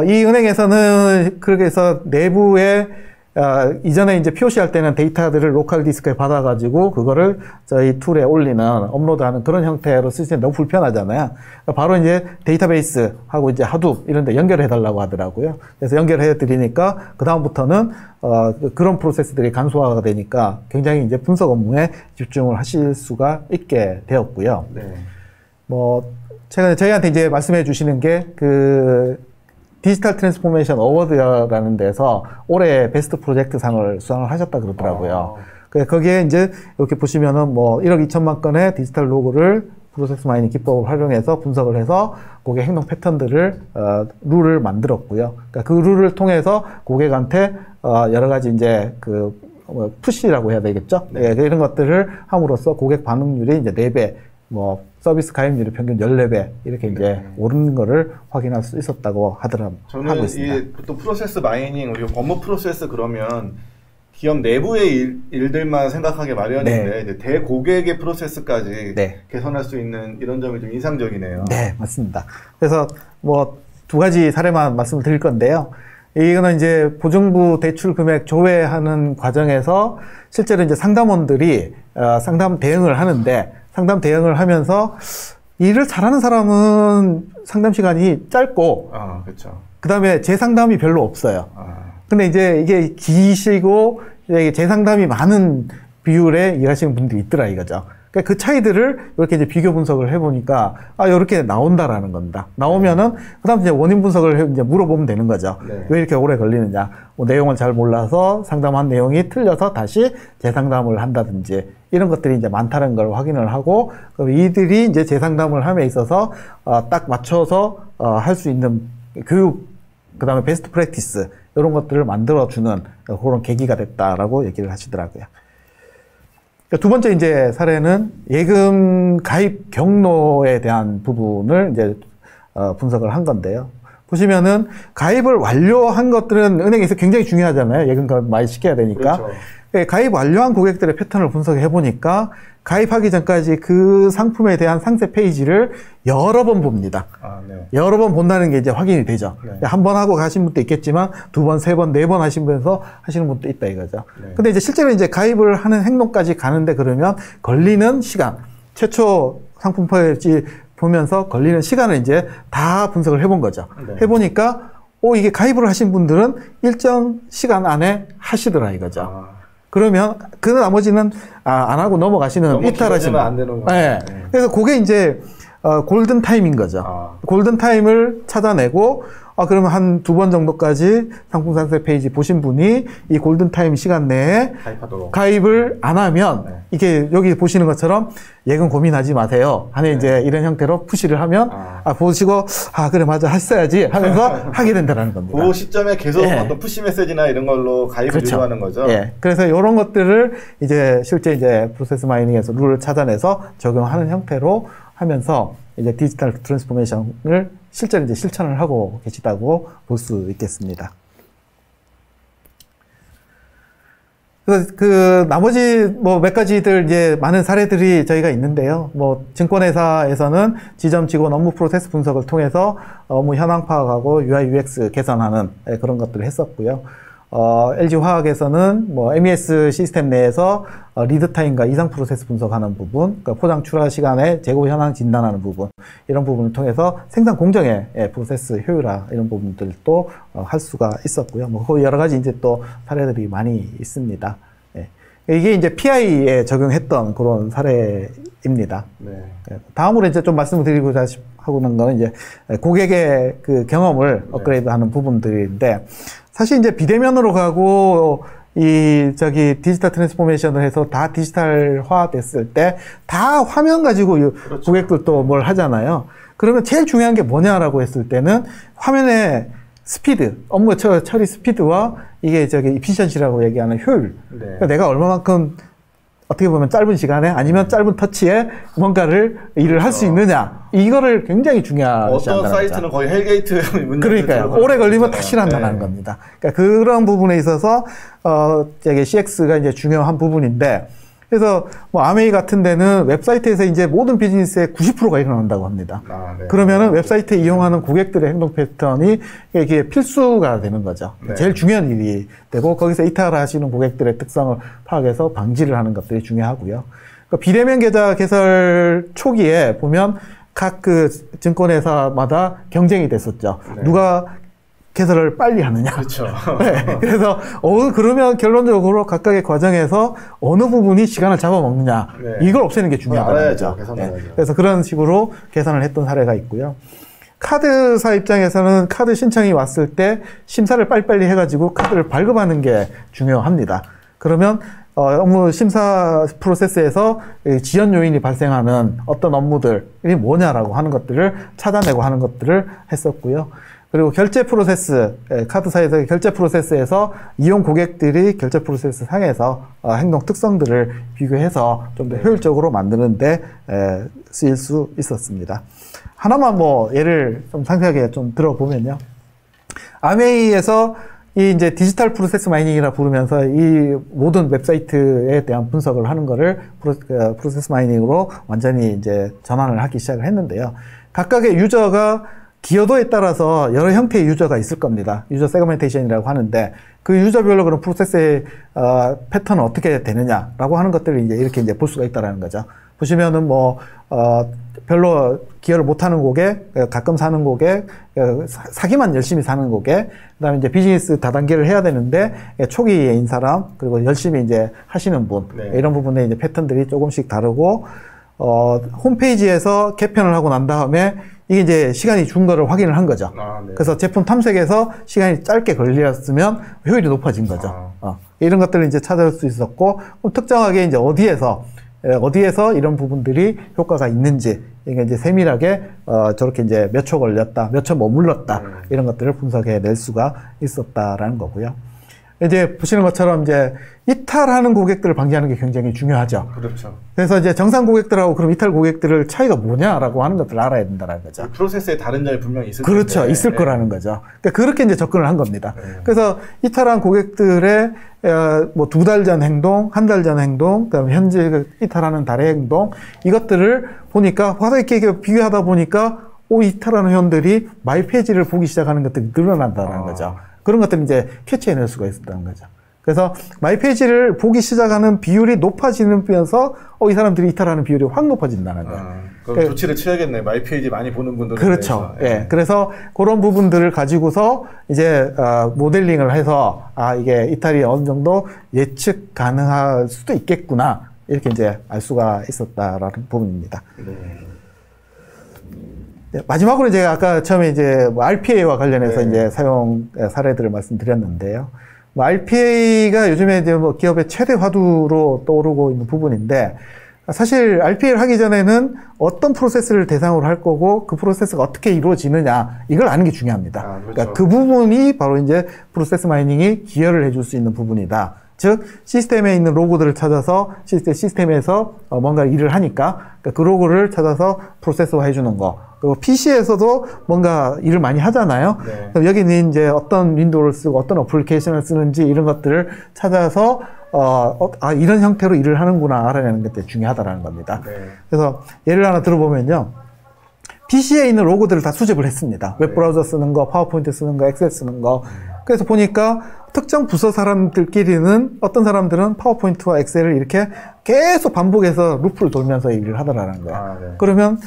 [SPEAKER 2] 이 은행에서는 그렇게 해서 내부에 이전에 이제 POC 할 때는 데이터들을 로컬 디스크에 받아가지고 그거를 저희 툴에 올리는 업로드하는 그런 형태로 쓰시면 너무 불편하잖아요. 그러니까 바로 이제 데이터베이스하고 이제 하둡 이런 데 연결해 달라고 하더라고요. 그래서 연결해 드리니까 그 다음부터는 그런 프로세스들이 간소화가 되니까 굉장히 이제 분석 업무에 집중을 하실 수가 있게 되었고요.
[SPEAKER 1] 네.
[SPEAKER 2] 뭐 최근에 저희한테 이제 말씀해 주시는 게 디지털 트랜스포메이션 어워드라는 데서 올해 베스트 프로젝트 상을 수상을 하셨다 그러더라고요. 거기에 이제 이렇게 보시면은 뭐 1억 2천만 건의 디지털 로그를 프로세스 마이닝 기법을 활용해서 분석을 해서 고객 행동 패턴들을 룰을 만들었고요. 그러니까 그 룰을 통해서 고객한테 여러 가지 이제 푸시라고 해야 되겠죠.
[SPEAKER 1] 네.
[SPEAKER 2] 예, 이런 것들을 함으로써 고객 반응률이 이제 4배, 뭐 서비스 가입률이 평균 14배 이렇게 이제
[SPEAKER 1] 네.
[SPEAKER 2] 오르는 거를 확인할 수 있었다고 하고
[SPEAKER 1] 저는
[SPEAKER 2] 있습니다.
[SPEAKER 1] 이 보통 프로세스 마이닝, 우리 업무 프로세스 그러면 기업 내부의 일들만 생각하기 마련인데
[SPEAKER 2] 네.
[SPEAKER 1] 이제 대고객의 프로세스까지
[SPEAKER 2] 네.
[SPEAKER 1] 개선할 수 있는 이런 점이 좀 인상적이네요.
[SPEAKER 2] 네, 맞습니다. 그래서 뭐 2가지 사례만 말씀을 드릴 건데요. 이거는 이제 보증부 대출 금액 조회하는 과정에서 실제로 이제 상담원들이 상담 대응을 하는데 상담 대응을 하면서 일을 잘하는 사람은 상담 시간이 짧고
[SPEAKER 1] 그렇죠.
[SPEAKER 2] 그다음에 재상담이 별로 없어요.
[SPEAKER 1] 아,
[SPEAKER 2] 근데 이제 이게 기시고 이게 재상담이 많은 비율에 일하시는 분들이 있더라 이거죠. 그러니까 그 차이들을 이렇게 이제 비교 분석을 해보니까 이렇게 나온다라는 겁니다. 나오면은 그다음 이제 원인 분석을 이제 물어보면 되는 거죠.
[SPEAKER 1] 네.
[SPEAKER 2] 왜 이렇게 오래 걸리느냐? 뭐 내용을 잘 몰라서 상담한 내용이 틀려서 다시 재상담을 한다든지 이런 것들이 이제 많다는 걸 확인을 하고 그럼 이들이 이제 재상담을 함에 있어서 딱 맞춰서 할 수 있는 교육 그다음에 베스트 프랙티스 이런 것들을 만들어주는 그런 계기가 됐다라고 얘기를 하시더라고요. 두 번째 이제 사례는 예금 가입 경로에 대한 부분을 이제 분석을 한 건데요. 보시면은 가입을 완료한 것들은 은행에서 굉장히 중요하잖아요. 예금 가입 많이 시켜야 되니까.
[SPEAKER 1] 그렇죠.
[SPEAKER 2] 가입 완료한 고객들의 패턴을 분석해 보니까 가입하기 전까지 그 상품에 대한 상세 페이지를 여러 번 봅니다.
[SPEAKER 1] 네.
[SPEAKER 2] 여러 번 본다는 게 이제 확인이 되죠.
[SPEAKER 1] 네.
[SPEAKER 2] 한 번 하고 가신 분도 있겠지만 2번, 3번, 4번 하시면서 하시는 분도 있다 이거죠.
[SPEAKER 1] 네.
[SPEAKER 2] 근데 이제 실제로 이제 가입을 하는 행동까지 가는데 그러면 걸리는 시간, 최초 상품 페이지 보면서 걸리는 시간을 이제 다 분석을 해본 거죠.
[SPEAKER 1] 네.
[SPEAKER 2] 해보니까 이게 가입을 하신 분들은 일정 시간 안에 하시더라 이거죠. 그러면 그 나머지는 안 하고 넘어가시는
[SPEAKER 1] 너무
[SPEAKER 2] 이탈하시는
[SPEAKER 1] 길어지면 안 되는 거예요.
[SPEAKER 2] 네.
[SPEAKER 1] 네.
[SPEAKER 2] 그래서 그게 이제 골든 타임인 거죠. 골든 타임을 찾아내고 그러면 한 2번 정도까지 상품 상세 페이지 보신 분이 이 골든 타임 시간 내에
[SPEAKER 1] 가입하도록.
[SPEAKER 2] 가입을 안 하면
[SPEAKER 1] 네.
[SPEAKER 2] 이게 여기 보시는 것처럼 예금 고민하지 마세요. 하는 이제 이런 형태로 푸시를 하면 보시고 그래 맞아 했어야지 하면서 하게 된다는 겁니다.
[SPEAKER 1] 그 시점에 계속
[SPEAKER 2] 네.
[SPEAKER 1] 어떤 푸시 메시지나 이런 걸로 가입을
[SPEAKER 2] 그렇죠.
[SPEAKER 1] 유도하는 거죠.
[SPEAKER 2] 예. 그래서 이런 것들을 이제 실제 이제 프로세스 마이닝에서 룰을 찾아내서 적용하는 형태로 하면서 이제 디지털 트랜스포메이션을 실제로 이제 실천을 하고 계시다고 볼 수 있겠습니다. 그래서 나머지 뭐 몇 가지들 이제 많은 사례들이 저희가 있는데요. 뭐 증권회사에서는 지점 직원 업무 프로세스 분석을 통해서 업무 현황 파악하고 UI UX 개선하는 그런 것들을 했었고요. LG화학에서는 뭐 MES 시스템 내에서 리드 타임과 이상 프로세스 분석하는 부분, 그러니까 포장 출하 시간에 재고 현황 진단하는 부분, 이런 부분을 통해서 생산 공정의 프로세스 효율화 이런 부분들도 할 수가 있었고요. 뭐 여러 가지 이제 또 사례들이 많이 있습니다. 예. 이게 이제 PI에 적용했던 그런 사례입니다.
[SPEAKER 1] 네.
[SPEAKER 2] 다음으로 이제 좀 말씀을 드리고자 하고는 거는 이제 고객의 그 경험을 업그레이드하는 부분들인데, 사실 이제 비대면으로 가고 디지털 트랜스포메이션을 해서 다 디지털화 됐을 때 다 화면 가지고
[SPEAKER 1] 그렇죠.
[SPEAKER 2] 고객들도 뭘 하잖아요. 그러면 제일 중요한 게 뭐냐라고 했을 때는 화면의 스피드, 업무 처리 스피드와 이게 이피션시라고 얘기하는 효율.
[SPEAKER 1] 네.
[SPEAKER 2] 그러니까 내가 얼마만큼 어떻게 보면 짧은 시간에 아니면 짧은 터치에 뭔가를 일을 할 수 있느냐. 이거를 굉장히 중요하지 않나요?
[SPEAKER 1] 어떤 사이트는 거의 헬게이트 문제.
[SPEAKER 2] 그러니까요. 오래 걸리면 다시 한다는 겁니다. 그러니까 그런 부분에 있어서 CX가 이제 중요한 부분인데, 그래서 뭐 아메이 같은 데는 웹사이트에서 이제 모든 비즈니스의 90%가 일어난다고 합니다.
[SPEAKER 1] 네.
[SPEAKER 2] 그러면은 웹사이트 이용하는 고객들의 행동 패턴이 이게 필수가 되는 거죠.
[SPEAKER 1] 네.
[SPEAKER 2] 제일 중요한 일이 되고, 거기서 이탈하시는 고객들의 특성을 파악해서 방지를 하는 것들이 중요하고요. 그러니까 비대면 계좌 개설 초기에 보면 각 그 증권회사마다 경쟁이 됐었죠.
[SPEAKER 1] 네.
[SPEAKER 2] 누가 개설을 빨리 하느냐.
[SPEAKER 1] 그렇죠.
[SPEAKER 2] 네. 그래서 그러면 결론적으로 각각의 과정에서 어느 부분이 시간을 잡아먹느냐.
[SPEAKER 1] 네.
[SPEAKER 2] 이걸 없애는 게 중요하다는 거죠.
[SPEAKER 1] 네.
[SPEAKER 2] 그래서 그런 식으로 계산을 했던 사례가 있고요. 카드사 입장에서는 카드 신청이 왔을 때 심사를 빨리빨리 해가지고 카드를 발급하는 게 중요합니다. 그러면 업무 심사 프로세스에서 지연 요인이 발생하는 어떤 업무들이 뭐냐라고 하는 것들을 찾아내고 하는 것들을 했었고요. 그리고 결제 프로세스, 카드사에서의 결제 프로세스에서 이용 고객들이 결제 프로세스 상에서 행동 특성들을 비교해서 좀 더 효율적으로 만드는데 쓰일 수 있었습니다. 하나만 뭐 예를 좀 상세하게 좀 들어보면요. 아메이에서 이 이제 디지털 프로세스 마이닝이라 부르면서 이 모든 웹사이트에 대한 분석을 하는 거를 프로세스 마이닝으로 완전히 이제 전환을 하기 시작을 했는데요. 각각의 유저가 기여도에 따라서 여러 형태의 유저가 있을 겁니다. 유저 세그멘테이션이라고 하는데, 그 유저별로 그런 프로세스의 패턴은 어떻게 되느냐라고 하는 것들을 이제 이렇게 이제 볼 수가 있다라는 거죠. 보시면은 별로 기여를 못하는 고객, 가끔 사는 고객, 사기만 열심히 사는 고객, 그다음에 이제 비즈니스 다단계를 해야 되는데 초기인 사람, 그리고 열심히 이제 하시는 분,
[SPEAKER 1] 네.
[SPEAKER 2] 이런 부분에 이제 패턴들이 조금씩 다르고, 홈페이지에서 개편을 하고 난 다음에 이게 이제 시간이 준 거를 확인을 한 거죠.
[SPEAKER 1] 네.
[SPEAKER 2] 그래서 제품 탐색에서 시간이 짧게 걸렸으면 효율이 높아진 거죠. 이런 것들을 이제 찾을 수 있었고, 특정하게 이제 어디에서 이런 부분들이 효과가 있는지, 이게 이제 세밀하게, 저렇게 이제 몇 초 걸렸다, 몇 초 머물렀다, 이런 것들을 분석해 낼 수가 있었다라는 거고요. 이제 보시는 것처럼 이제 이탈하는 고객들을 방지하는 게 굉장히 중요하죠.
[SPEAKER 1] 그렇죠.
[SPEAKER 2] 그래서 이제 정상 고객들하고 그럼 이탈 고객들을 차이가 뭐냐라고 하는 것들을 알아야 된다는 거죠.
[SPEAKER 1] 프로세스에 다른 점이 분명히 있을
[SPEAKER 2] 그렇죠.
[SPEAKER 1] 텐데.
[SPEAKER 2] 있을 거라는 거죠. 그러니까 그렇게 이제 접근을 한 겁니다.
[SPEAKER 1] 네.
[SPEAKER 2] 그래서 이탈한 고객들의 뭐 2달 전 행동, 1달 전 행동, 그다음에 현재 이탈하는 달의 행동, 이것들을 보니까 이렇게 비교하다 보니까 이탈하는 회원들이 마이 페이지를 보기 시작하는 것들이 늘어난다는 거죠. 그런 것들을 이제 캐치해낼 수가 있었다는 거죠. 그래서 마이 페이지를 보기 시작하는 비율이 높아지면서 이 사람들이 이탈하는 비율이 확 높아진다는 거예요.
[SPEAKER 1] 그럼 조치를 취하겠네. 마이 페이지 많이 보는 분들은.
[SPEAKER 2] 그렇죠. 예. 그래서 그런 부분들을 가지고서 이제 모델링을 해서 이게 이탈이 어느 정도 예측 가능할 수도 있겠구나, 이렇게 이제 알 수가 있었다라는 부분입니다. 네, 마지막으로 제가 아까 처음에 이제 RPA와 관련해서 이제 사용 사례들을 말씀드렸는데요. RPA가 요즘에 이제 기업의 최대 화두로 떠오르고 있는 부분인데, 사실 RPA를 하기 전에는 어떤 프로세스를 대상으로 할 거고 그 프로세스가 어떻게 이루어지느냐, 이걸 아는 게 중요합니다.
[SPEAKER 1] 그렇죠.
[SPEAKER 2] 그러니까 그 부분이 바로 이제 프로세스 마이닝이 기여를 해줄 수 있는 부분이다. 즉, 시스템에 있는 로고들을 찾아서 시스템에서 뭔가 일을 하니까 그 로고를 찾아서 프로세스화 해주는 거. 그리고 PC에서도 뭔가 일을 많이 하잖아요.
[SPEAKER 1] 네.
[SPEAKER 2] 그럼 여기는 이제 어떤 윈도우를 쓰고 어떤 어플리케이션을 쓰는지 이런 것들을 찾아서 이런 형태로 일을 하는구나 알아내는 게 중요하다라는 겁니다.
[SPEAKER 1] 네.
[SPEAKER 2] 그래서 예를 하나 들어보면요. PC에 있는 로고들을 다 수집을 했습니다. 웹브라우저 쓰는 거, 파워포인트 쓰는 거, 엑셀 쓰는 거. 그래서 보니까 특정 부서 사람들끼리는 어떤 사람들은 파워포인트와 엑셀을 이렇게 계속 반복해서 루프를 돌면서 일을 하더라는 거예요.
[SPEAKER 1] 네.
[SPEAKER 2] 그러면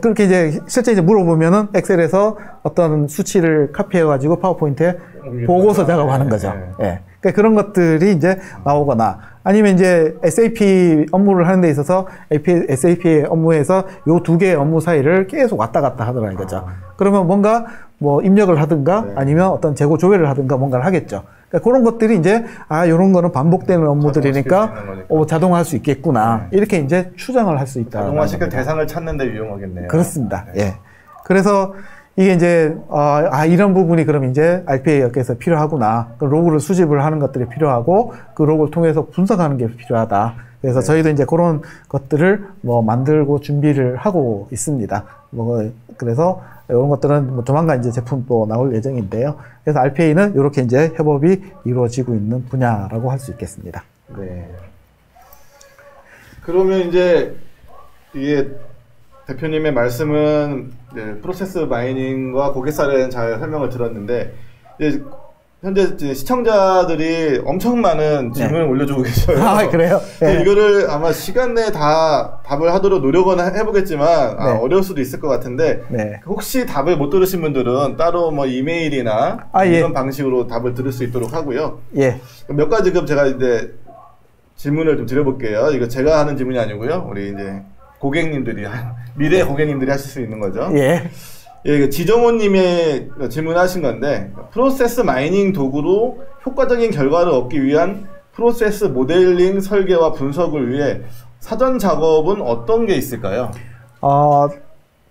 [SPEAKER 2] 그렇게 이제 실제 이제 물어보면은 엑셀에서 어떤 수치를 카피해가지고 파워포인트에 보고서 작업하는 거죠. 예. 그러니까 그런 것들이 이제 나오거나 아니면 이제 SAP 업무를 하는 데 있어서 SAP 업무에서 요 두 개의 업무 사이를 계속 왔다 갔다 하더라 이거죠. 그러면 뭔가 뭐 입력을 하든가
[SPEAKER 1] 네.
[SPEAKER 2] 아니면 어떤 재고 조회를 하든가 뭔가를 하겠죠. 그러니까 그런 것들이 이제 요런 거는 반복되는 업무들이니까 자동화할 수 있겠구나.
[SPEAKER 1] 네.
[SPEAKER 2] 이렇게 이제 추정을 할 수 있다.
[SPEAKER 1] 자동화시킬 대상을 찾는 데 유용하겠네요.
[SPEAKER 2] 그렇습니다.
[SPEAKER 1] 네.
[SPEAKER 2] 예. 그래서 이게 이제 이런 부분이 그럼 이제 RPA에서 필요하구나. 그 로그를 수집을 하는 것들이 필요하고 그 로그를 통해서 분석하는 게 필요하다. 그래서 저희도 이제 그런 것들을 뭐 만들고 준비를 하고 있습니다. 그래서 이런 것들은 뭐 조만간 이제 제품도 나올 예정인데요. 그래서 RPA는 이렇게 이제 협업이 이루어지고 있는 분야라고 할 수 있겠습니다.
[SPEAKER 1] 네. 그러면 이제 이게 대표님의 말씀은 프로세스 마이닝과 고객사례는 잘 설명을 들었는데 이제 현재 이제 시청자들이 엄청 많은 질문을 올려주고 계셔요.
[SPEAKER 2] 그래요? 네.
[SPEAKER 1] 이거를 아마 시간 내에 다 답을 하도록 노력은 해보겠지만 어려울 수도 있을 것 같은데 혹시 답을 못 들으신 분들은 따로 뭐 이메일이나 이런 방식으로 답을 들을 수 있도록 하고요. 몇 가지 그럼 제가 이제 질문을 좀 드려볼게요. 이거 제가 하는 질문이 아니고요. 우리 이제 고객님들이 미래 고객님들이 하실 수 있는 거죠. 지정호님의 질문하신 건데 프로세스 마이닝 도구로 효과적인 결과를 얻기 위한 프로세스 모델링 설계와 분석을 위해 사전 작업은 어떤 게 있을까요?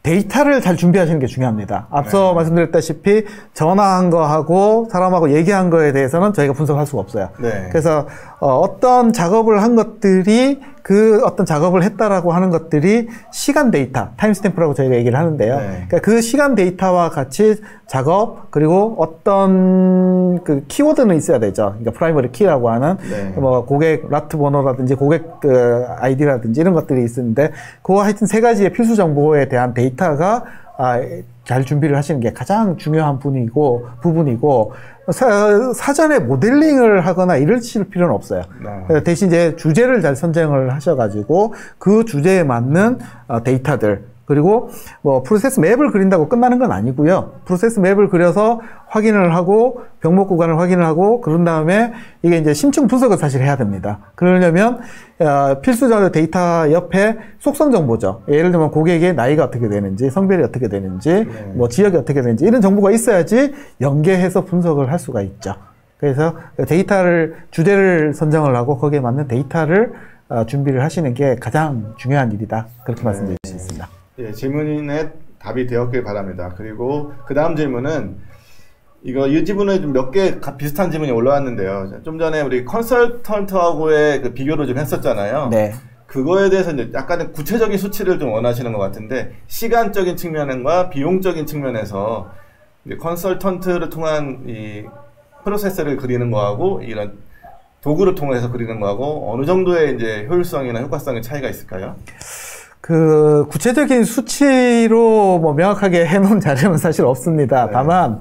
[SPEAKER 2] 데이터를 잘 준비하시는 게 중요합니다. 앞서 말씀드렸다시피 전화한 거하고 사람하고 얘기한 거에 대해서는 저희가 분석할 수가 없어요. 그래서 어떤 작업을 한 것들이 그 어떤 작업을 했다라고 하는 것들이 시간 데이터, 타임스탬프라고 저희가 얘기를 하는데요. 그러니까 그 시간 데이터와 같이 작업, 그리고 어떤 그 키워드는 있어야 되죠. 그러니까 프라이머리 키라고 하는 뭐 고객 라트 번호라든지 고객 그 아이디라든지 이런 것들이 있는데 그거 하여튼 세 가지의 필수 정보에 대한 데이터가 잘 준비를 하시는 게 가장 중요한 부분이고 사전에 모델링을 하거나 이러실 필요는 없어요. 대신 이제 주제를 잘 선정을 하셔가지고 그 주제에 맞는 데이터들, 그리고 뭐 프로세스 맵을 그린다고 끝나는 건 아니고요. 프로세스 맵을 그려서 확인을 하고 병목 구간을 확인을 하고 그런 다음에 이게 이제 심층 분석을 사실 해야 됩니다. 그러려면 필수적으로 데이터 옆에 속성 정보죠. 예를 들면 고객의 나이가 어떻게 되는지, 성별이 어떻게 되는지, 뭐 지역이 어떻게 되는지 이런 정보가 있어야지 연계해서 분석을 할 수가 있죠. 그래서 주제를 선정을 하고 거기에 맞는 데이터를 준비를 하시는 게 가장 중요한 일이다. 그렇게 말씀드릴 수 있습니다.
[SPEAKER 1] 질문에 답이 되었길 바랍니다. 그리고 그 다음 질문은 이 질문에 좀 몇 개 비슷한 질문이 올라왔는데요. 좀 전에 우리 컨설턴트하고의 그 비교를 좀 했었잖아요. 그거에 대해서 이제 약간의 구체적인 수치를 좀 원하시는 것 같은데 시간적인 측면과 비용적인 측면에서 이제 컨설턴트를 통한 이 프로세스를 그리는 거하고 이런 도구를 통해서 그리는 거하고 어느 정도의 이제 효율성이나 효과성의 차이가 있을까요?
[SPEAKER 2] 그 구체적인 수치로 뭐 명확하게 해놓은 자료는 사실 없습니다. 다만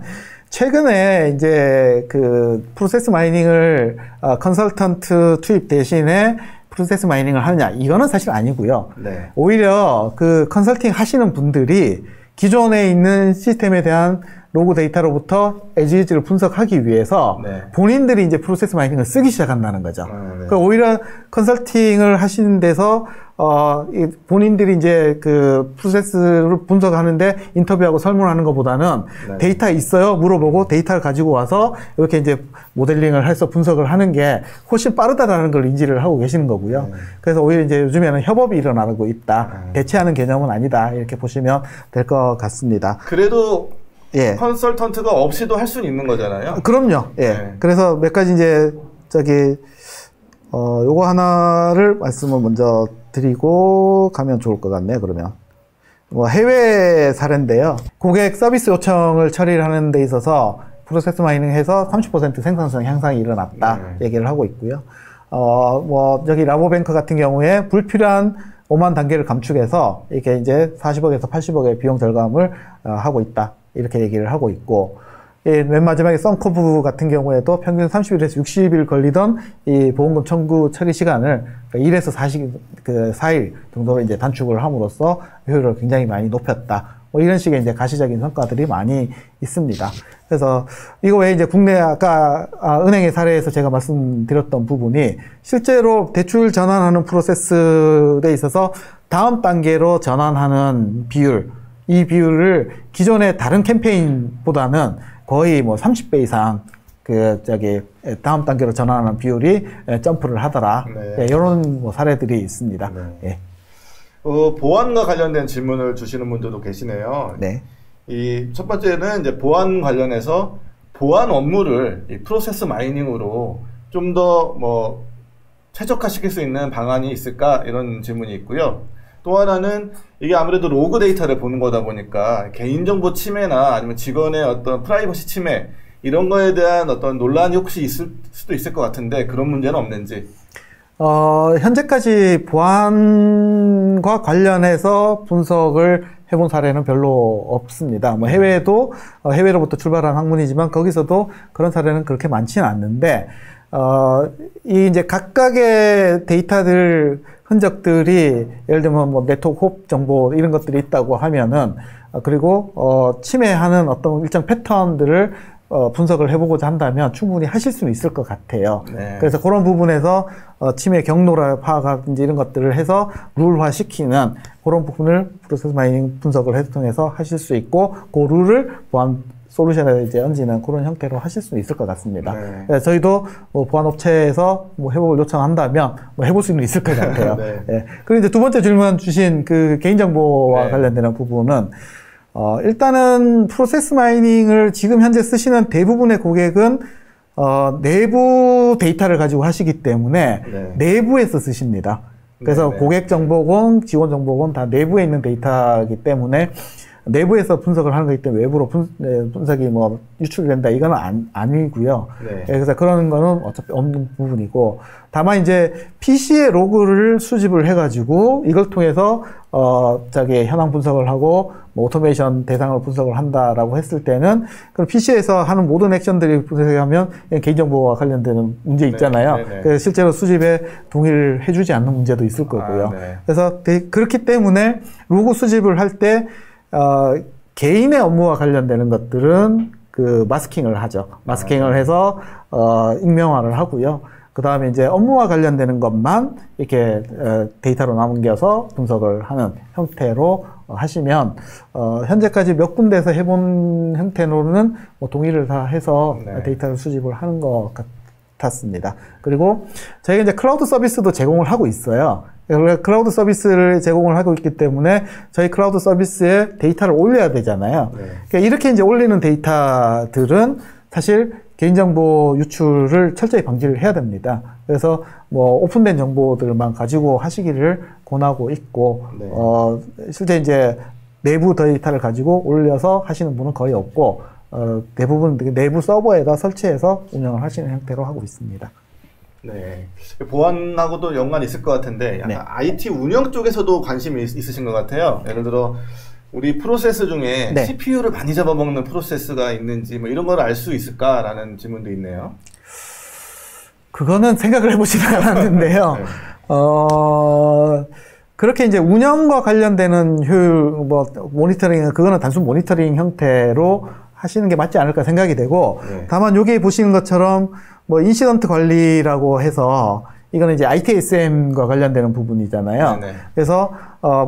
[SPEAKER 2] 최근에 이제 그 프로세스 마이닝을 컨설턴트 투입 대신에 프로세스 마이닝을 하느냐 이거는 사실 아니고요. 오히려 그 컨설팅 하시는 분들이 기존에 있는 시스템에 대한 로그 데이터로부터 에지이즈를 분석하기 위해서 본인들이 이제 프로세스 마이닝을 쓰기 시작한다는 거죠. 그러니까 오히려 컨설팅을 하시는 데서 본인들이 이제 그 프로세스를 분석하는데 인터뷰하고 설문하는 것보다는 데이터 있어요? 물어보고 데이터를 가지고 와서 이렇게 이제 모델링을 해서 분석을 하는 게 훨씬 빠르다라는 걸 인지를 하고 계시는 거고요. 그래서 오히려 이제 요즘에는 협업이 일어나고 있다. 대체하는 개념은 아니다. 이렇게 보시면 될 것 같습니다.
[SPEAKER 1] 그래도 컨설턴트가 없이도 할 수는 있는 거잖아요.
[SPEAKER 2] 그럼요. 그래서 몇 가지 이제 요거 하나를 말씀을 먼저 드리고 가면 좋을 것 같네요. 그러면 뭐 해외 사례인데요. 고객 서비스 요청을 처리를 하는 데 있어서 프로세스 마이닝해서 30% 생산성 향상이 일어났다 얘기를 하고 있고요. 뭐 여기 라보뱅크 같은 경우에 불필요한 5만 단계를 감축해서 이렇게 이제 40억에서 80억의 비용 절감을 하고 있다. 이렇게 얘기를 하고 있고, 맨 마지막에 썬커브 같은 경우에도 평균 30일에서 60일 걸리던 이 보험금 청구 처리 시간을 1에서 4일 정도로 이제 단축을 함으로써 효율을 굉장히 많이 높였다. 뭐 이런 식의 이제 가시적인 성과들이 많이 있습니다. 그래서 이거 외에 이제 국내 아까 은행의 사례에서 제가 말씀드렸던 부분이 실제로 대출 전환하는 프로세스에 있어서 다음 단계로 전환하는 비율, 이 비율을 기존의 다른 캠페인보다는 거의 뭐 30배 이상 다음 단계로 전환하는 비율이 점프를 하더라.
[SPEAKER 1] 네.
[SPEAKER 2] 이런 뭐 사례들이 있습니다.
[SPEAKER 1] 네.
[SPEAKER 2] 예.
[SPEAKER 1] 보안과 관련된 질문을 주시는 분들도 계시네요.
[SPEAKER 2] 네.
[SPEAKER 1] 이 첫 번째는 이제 보안 관련해서 보안 업무를 이 프로세스 마이닝으로 좀 더 뭐 최적화시킬 수 있는 방안이 있을까 이런 질문이 있고요. 또 하나는 이게 아무래도 로그 데이터를 보는 거다 보니까 개인정보 침해나 아니면 직원의 어떤 프라이버시 침해 이런 거에 대한 어떤 논란이 혹시 있을 수도 있을 것 같은데 그런 문제는 없는지.
[SPEAKER 2] 현재까지 보안과 관련해서 분석을 해본 사례는 별로 없습니다. 뭐 해외로부터 출발한 학문이지만 거기서도 그런 사례는 그렇게 많지는 않는데, 이 이제 각각의 데이터들 흔적들이 예를 들면 뭐 네트워크 홉 정보 이런 것들이 있다고 하면은, 그리고 침해하는 어떤 일정 패턴들을 분석을 해보고자 한다면 충분히 하실 수는 있을 것 같아요.
[SPEAKER 1] 네.
[SPEAKER 2] 그래서 그런 부분에서 침해 경로를 파악하든지 이런 것들을 해서 룰화 시키는 그런 부분을 프로세스 마이닝 분석을 통해서 하실 수 있고, 그 룰을 보안 솔루션에 이제 얹는 그런 형태로 하실 수 있을 것 같습니다.
[SPEAKER 1] 네.
[SPEAKER 2] 네, 저희도 뭐 보안 업체에서 뭐 회복을 요청한다면 뭐 해볼 수는 있을 것 같아요.
[SPEAKER 1] 네.
[SPEAKER 2] 네. 그리고 이제 두 번째 질문 주신 그 개인정보와
[SPEAKER 1] 네.
[SPEAKER 2] 관련되는 부분은 일단은 프로세스 마이닝을 지금 현재 쓰시는 대부분의 고객은 내부 데이터를 가지고 하시기 때문에
[SPEAKER 1] 네.
[SPEAKER 2] 내부에서 쓰십니다. 그래서
[SPEAKER 1] 네.
[SPEAKER 2] 고객 정보건 직원 정보건 다 내부에 있는 데이터이기 때문에 내부에서 분석을 하는 거기 때문에 외부로 분석이 뭐 유출이 된다 이거는 아니고요.
[SPEAKER 1] 네.
[SPEAKER 2] 그래서 그런 거는 어차피 없는 부분이고, 다만 이제 PC의 로그를 수집을 해가지고 이걸 통해서 현황 분석을 하고 뭐 오토메이션 대상으로 분석을 한다라고 했을 때는 그럼 PC에서 하는 모든 액션들이 분석하면 개인정보와 관련되는 문제 있잖아요.
[SPEAKER 1] 네, 네, 네.
[SPEAKER 2] 그래서 실제로 수집에 동의를 해주지 않는 문제도 있을 거고요.
[SPEAKER 1] 네.
[SPEAKER 2] 그래서 그렇기 때문에 로그 수집을 할 때 개인의 업무와 관련되는 것들은 그 마스킹을 하죠. 마스킹을 해서 익명화를 하고요. 그 다음에 이제 업무와 관련되는 것만 이렇게 데이터로 남겨서 분석을 하는 형태로 하시면 현재까지 몇 군데에서 해본 형태로는 뭐 동의를 다 해서
[SPEAKER 1] 네.
[SPEAKER 2] 데이터를 수집을 하는 것 같았습니다. 그리고 저희가 이제 클라우드 서비스도 제공을 하고 있어요. 클라우드 서비스를 제공을 하고 있기 때문에 저희 클라우드 서비스에 데이터를 올려야 되잖아요.
[SPEAKER 1] 네.
[SPEAKER 2] 그러니까 이렇게 이제 올리는 데이터들은 사실 개인정보 유출을 철저히 방지를 해야 됩니다. 그래서 뭐 오픈된 정보들만 가지고 하시기를 권하고 있고,
[SPEAKER 1] 네.
[SPEAKER 2] 실제 이제 내부 데이터를 가지고 올려서 하시는 분은 거의 없고, 대부분 내부 서버에다 설치해서 운영을 하시는 형태로 하고 있습니다.
[SPEAKER 1] 네. 보안하고도 연관이 있을 것 같은데 약간
[SPEAKER 2] 네.
[SPEAKER 1] IT 운영 쪽에서도 관심이 있으신 것 같아요. 예를 들어 우리 프로세스 중에
[SPEAKER 2] 네.
[SPEAKER 1] CPU를 많이 잡아먹는 프로세스가 있는지 뭐 이런 걸 알 수 있을까라는 질문도 있네요.
[SPEAKER 2] 그거는 생각을 해보지는 않았는데요.
[SPEAKER 1] 네.
[SPEAKER 2] 그렇게 이제 운영과 관련되는 효율, 뭐, 모니터링은, 그거는 단순 모니터링 형태로 하시는 게 맞지 않을까 생각이 되고,
[SPEAKER 1] 네.
[SPEAKER 2] 다만 여기 보시는 것처럼 뭐, 인시던트 관리라고 해서, 이거는 이제 ITSM과 관련되는 부분이잖아요.
[SPEAKER 1] 네네.
[SPEAKER 2] 그래서,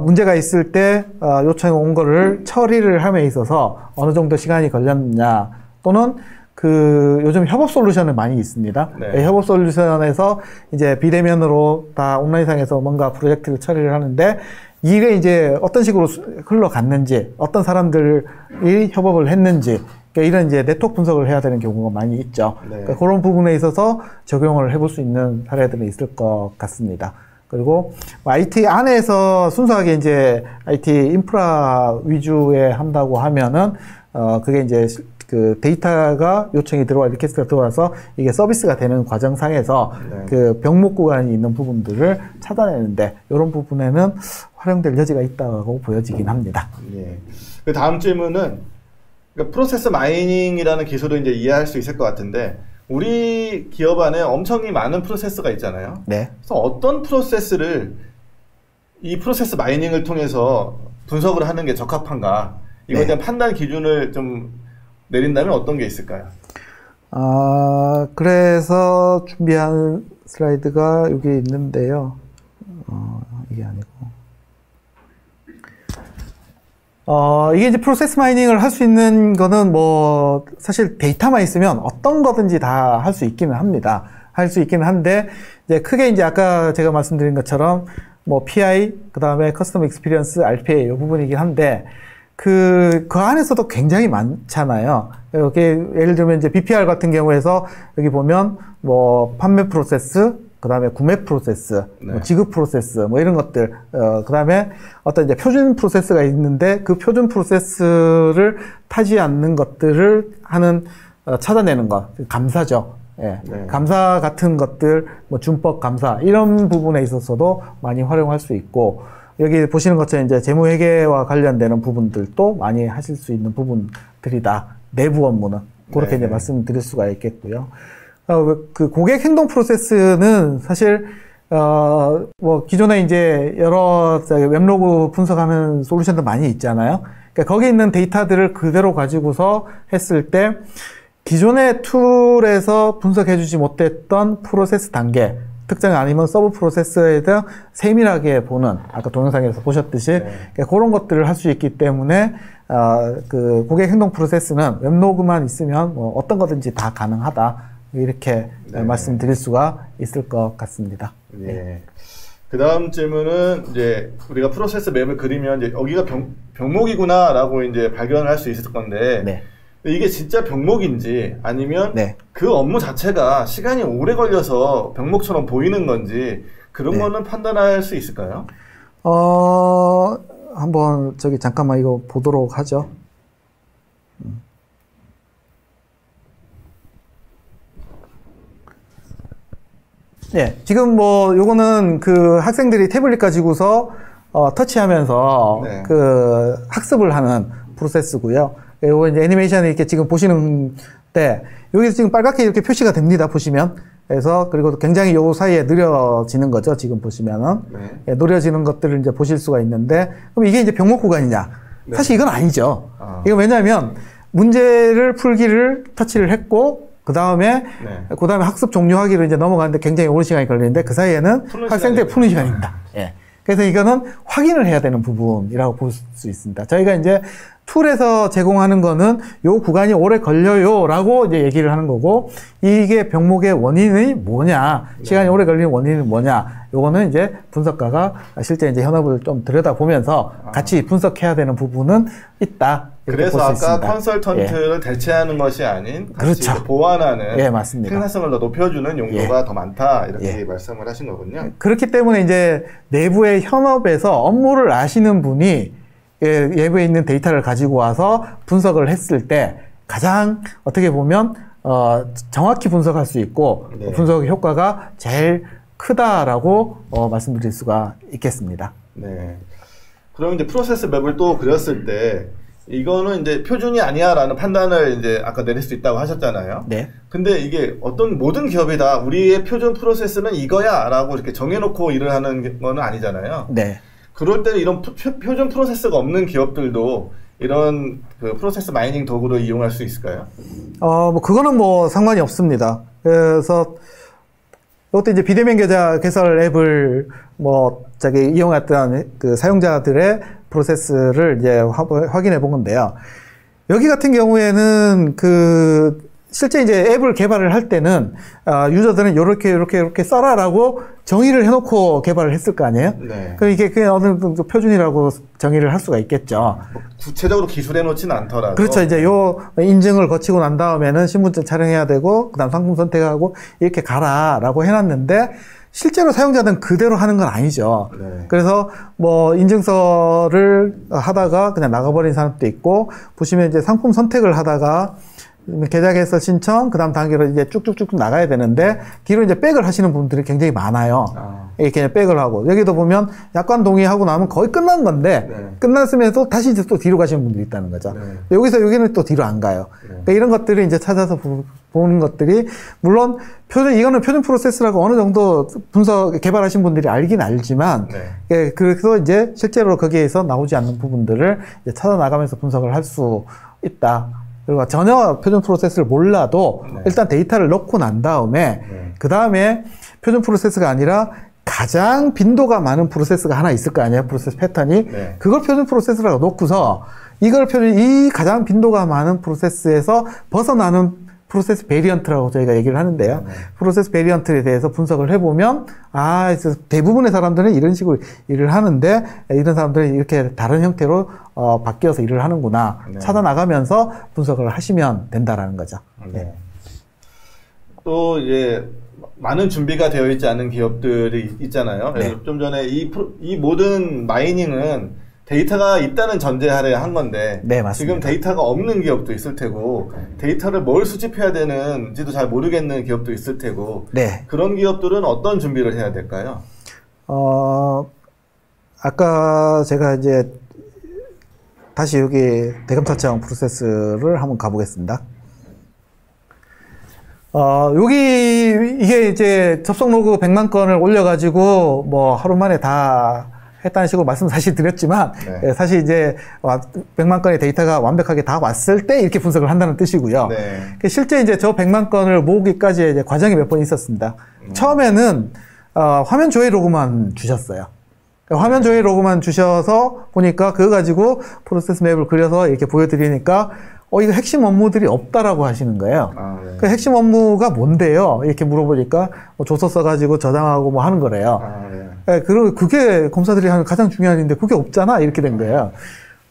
[SPEAKER 2] 문제가 있을 때, 요청이 온 거를 처리를 함에 있어서 어느 정도 시간이 걸렸냐, 또는 요즘 협업 솔루션은 많이 있습니다.
[SPEAKER 1] 네.
[SPEAKER 2] 협업 솔루션에서 이제 비대면으로 다 온라인상에서 뭔가 프로젝트를 처리를 하는데, 이게 이제 어떤 식으로 흘러갔는지, 어떤 사람들이 협업을 했는지, 그러니까 이런 이제 네트워크 분석을 해야 되는 경우가 많이 있죠.
[SPEAKER 1] 네.
[SPEAKER 2] 그러니까 그런 부분에 있어서 적용을 해볼 수 있는 사례들이 있을 것 같습니다. 그리고 IT 안에서 순수하게 이제 IT 인프라 위주에 한다고 하면은, 그게 이제 그 데이터가 요청이 들어와 리퀘스트가 들어와서 이게 서비스가 되는 과정상에서
[SPEAKER 1] 네.
[SPEAKER 2] 그 병목 구간이 있는 부분들을 찾아내는데 이런 부분에는 활용될 여지가 있다고 보여지긴 합니다.
[SPEAKER 1] 예. 그 다음 질문은 그러니까 프로세스 마이닝이라는 기술을 이제 이해할 수 있을 것 같은데 우리 기업 안에 엄청 많은 프로세스가 있잖아요.
[SPEAKER 2] 네.
[SPEAKER 1] 그래서 어떤 프로세스를 이 프로세스 마이닝을 통해서 분석을 하는 게 적합한가? 이거에 대한 판단 기준을 좀 내린다면 어떤 게 있을까요?
[SPEAKER 2] 그래서 준비한 슬라이드가 여기 있는데요. 이게 아니고. 이게 이제 프로세스 마이닝을 할 수 있는 거는 뭐, 사실 데이터만 있으면 어떤 거든지 다 할 수 있기는 합니다. 할 수 있기는 한데, 이제 크게 이제 아까 제가 말씀드린 것처럼, 뭐, PI, 그 다음에 커스텀 익스피리언스, RPA, 이 부분이긴 한데, 그 안에서도 굉장히 많잖아요. 여기, 예를 들면 이제 BPR 같은 경우에서, 여기 보면, 뭐, 판매 프로세스, 그 다음에 구매 프로세스, 뭐 지급 프로세스, 뭐 이런 것들, 그 다음에 어떤 이제 표준 프로세스가 있는데 그 표준 프로세스를 타지 않는 것들을 찾아내는 것, 감사죠. 예. 감사 같은 것들, 뭐 준법 감사, 이런 부분에 있어서도 많이 활용할 수 있고, 여기 보시는 것처럼 이제 재무회계와 관련되는 부분들도 많이 하실 수 있는 부분들이다. 내부 업무는. 그렇게 이제 말씀드릴 수가 있겠고요. 그 고객 행동 프로세스는 사실, 뭐, 기존에 이제 여러 웹로그 분석하는 솔루션도 많이 있잖아요. 그러니까 거기 있는 데이터들을 그대로 가지고서 했을 때, 기존의 툴에서 분석해주지 못했던 프로세스 단계, 특정 아니면 서브 프로세스에 대한 세밀하게 보는, 아까 동영상에서 보셨듯이, 그런 것들을 할 수 있기 때문에, 그 고객 행동 프로세스는 웹로그만 있으면 뭐 어떤 거든지 다 가능하다. 이렇게 말씀드릴 수가 있을 것 같습니다.
[SPEAKER 1] 네. 그 다음 질문은 이제 우리가 프로세스 맵을 그리면 이제 여기가 병목이구나라고 이제 발견을 할 수 있을 건데 이게 진짜 병목인지 아니면 그 업무 자체가 시간이 오래 걸려서 병목처럼 보이는 건지 그런 거는 판단할 수 있을까요?
[SPEAKER 2] 한번 잠깐만 이거 보도록 하죠. 예, 지금 뭐 요거는 그 학생들이 태블릿 가지고서 터치하면서 그 학습을 하는 프로세스고요. 요거 이제 애니메이션을 이렇게 지금 보시는 때 여기서 지금 빨갛게 이렇게 표시가 됩니다. 보시면. 그래서 그리고 굉장히 요 사이에 느려지는 거죠. 지금 보시면은 예, 느려지는 것들을 이제 보실 수가 있는데 그럼 이게 이제 병목 구간이냐? 사실 이건 아니죠. 이건 왜냐하면 문제를 풀기를 터치를 했고 그 다음에 학습 종료하기로 이제 넘어가는데 굉장히 오랜 시간이 걸리는데 그 사이에는 학생들이 푸는 시간입니다. 예. 그래서 이거는 확인을 해야 되는 부분이라고 볼 수 있습니다. 저희가 이제 툴에서 제공하는 거는 요 구간이 오래 걸려요 라고 이제 얘기를 하는 거고 이게 병목의 원인이 뭐냐, 시간이 오래 걸리는 원인은 뭐냐, 요거는 이제 분석가가 실제 이제 현업을 좀 들여다보면서 같이 분석해야 되는 부분은 있다.
[SPEAKER 1] 그래서 아까 컨설턴트를 대체하는 것이 아닌 같이 보완하는
[SPEAKER 2] 맞습니다.
[SPEAKER 1] 생산성을 더 높여주는 용도가 더 많다 이렇게 말씀을 하신 거군요.
[SPEAKER 2] 그렇기 때문에 이제 내부의 현업에서 업무를 아시는 분이 내부에 있는 데이터를 가지고 와서 분석을 했을 때 가장 어떻게 보면 정확히 분석할 수 있고 분석 효과가 제일 크다라고 말씀드릴 수가 있겠습니다.
[SPEAKER 1] 네. 그럼 이제 프로세스 맵을 또 그렸을 때 이거는 이제 표준이 아니야라는 판단을 이제 아까 내릴 수 있다고 하셨잖아요. 네. 근데 이게 어떤 모든 기업이 다 우리의 표준 프로세스는 이거야라고 이렇게 정해놓고 일을 하는 거는 아니잖아요. 네. 그럴 때는 이런 표준 프로세스가 없는 기업들도 이런 그 프로세스 마이닝 도구를 이용할 수 있을까요?
[SPEAKER 2] 뭐 그거는 뭐 상관이 없습니다. 그래서 이것도 이제 비대면 계좌 개설 앱을 이용했던 그 사용자들의 프로세스를 이제 확인해 본 건데요. 여기 같은 경우에는 실제 이제 앱을 개발을 할 때는 유저들은 이렇게 써라라고 정의를 해놓고 개발을 했을 거 아니에요? 네. 그럼 이게 그냥 어느 정도 표준이라고 정의를 할 수가 있겠죠.
[SPEAKER 1] 구체적으로 기술해 놓지는 않더라도.
[SPEAKER 2] 그렇죠. 이제 요 인증을 거치고 난 다음에는 신분증 촬영해야 되고 그다음 상품 선택하고 이렇게 가라라고 해놨는데 실제로 사용자는 그대로 하는 건 아니죠. 네. 그래서 인증서를 하다가 그냥 나가버린 사람도 있고 보시면 이제 상품 선택을 하다가 개작해서 신청, 그 다음 단계로 이제 쭉쭉쭉 나가야 되는데, 뒤로 이제 백을 하시는 분들이 굉장히 많아요. 이렇게 백을 하고. 여기도 보면 약관 동의하고 나면 거의 끝난 건데,
[SPEAKER 1] 네.
[SPEAKER 2] 끝났으면서 다시 이제 또 뒤로 가시는 분들이 있다는 거죠.
[SPEAKER 1] 네.
[SPEAKER 2] 여기서 여기는 또 뒤로 안 가요. 그러니까 이런 것들을 이제 찾아서 보는 것들이, 물론 이거는 표준 프로세스라고 어느 정도 개발하신 분들이 알긴 알지만,
[SPEAKER 1] 네.
[SPEAKER 2] 예, 그래서 이제 실제로 거기에서 나오지 않는 부분들을 이제 찾아나가면서 분석을 할 수 있다. 그리고 전혀 표준 프로세스를 몰라도
[SPEAKER 1] 네.
[SPEAKER 2] 일단 데이터를 넣고 난 다음에
[SPEAKER 1] 네.
[SPEAKER 2] 그 다음에 표준 프로세스가 아니라 가장 빈도가 많은 프로세스가 하나 있을 거 아니에요? 프로세스 패턴이.
[SPEAKER 1] 네.
[SPEAKER 2] 그걸 표준 프로세스라고 놓고서 이 가장 빈도가 많은 프로세스에서 벗어나는 프로세스 베리언트라고 저희가 얘기를 하는데요.
[SPEAKER 1] 네.
[SPEAKER 2] 프로세스 베리언트에 대해서 분석을 해보면, 대부분의 사람들은 이런 식으로 일을 하는데, 이런 사람들은 이렇게 다른 형태로, 바뀌어서 일을 하는구나.
[SPEAKER 1] 네.
[SPEAKER 2] 찾아나가면서 분석을 하시면 된다라는 거죠.
[SPEAKER 1] 네. 또 이제 많은 준비가 되어 있지 않은 기업들이 있잖아요.
[SPEAKER 2] 네.
[SPEAKER 1] 좀 전에 이 모든 마이닝은 데이터가 있다는 전제하에 한 건데,
[SPEAKER 2] 네, 맞습니다.
[SPEAKER 1] 지금 데이터가 없는 기업도 있을 테고, 데이터를 뭘 수집해야 되는지도 잘 모르겠는 기업도 있을 테고,
[SPEAKER 2] 네.
[SPEAKER 1] 그런 기업들은 어떤 준비를 해야 될까요?
[SPEAKER 2] 아까 제가 이제 다시 여기 대검찰청 프로세스를 한번 가보겠습니다. 이게 이제 접속 로그 100만 건을 올려가지고 뭐 하루 만에 다 했다는 식으로 말씀 사실 드렸지만,
[SPEAKER 1] 네.
[SPEAKER 2] 사실 이제 100만 건의 데이터가 완벽하게 다 왔을 때 이렇게 분석을 한다는 뜻이고요.
[SPEAKER 1] 네.
[SPEAKER 2] 실제 이제 저 100만 건을 모으기까지 이제 과정이 몇 번 있었습니다. 처음에는 화면 조회 로그만 주셨어요. 화면 조회 로그만 주셔서 보니까 그거 가지고 프로세스 맵을 그려서 이렇게 보여드리니까 이거 핵심 업무들이 없다라고 하시는 거예요.
[SPEAKER 1] 네.
[SPEAKER 2] 그 핵심 업무가 뭔데요? 이렇게 물어보니까 뭐 조서 써가지고 저장하고 뭐 하는 거래요.
[SPEAKER 1] 네.
[SPEAKER 2] 네, 그리고 그게 검사들이 하는 가장 중요한 일인데 그게 없잖아? 이렇게 된 거예요.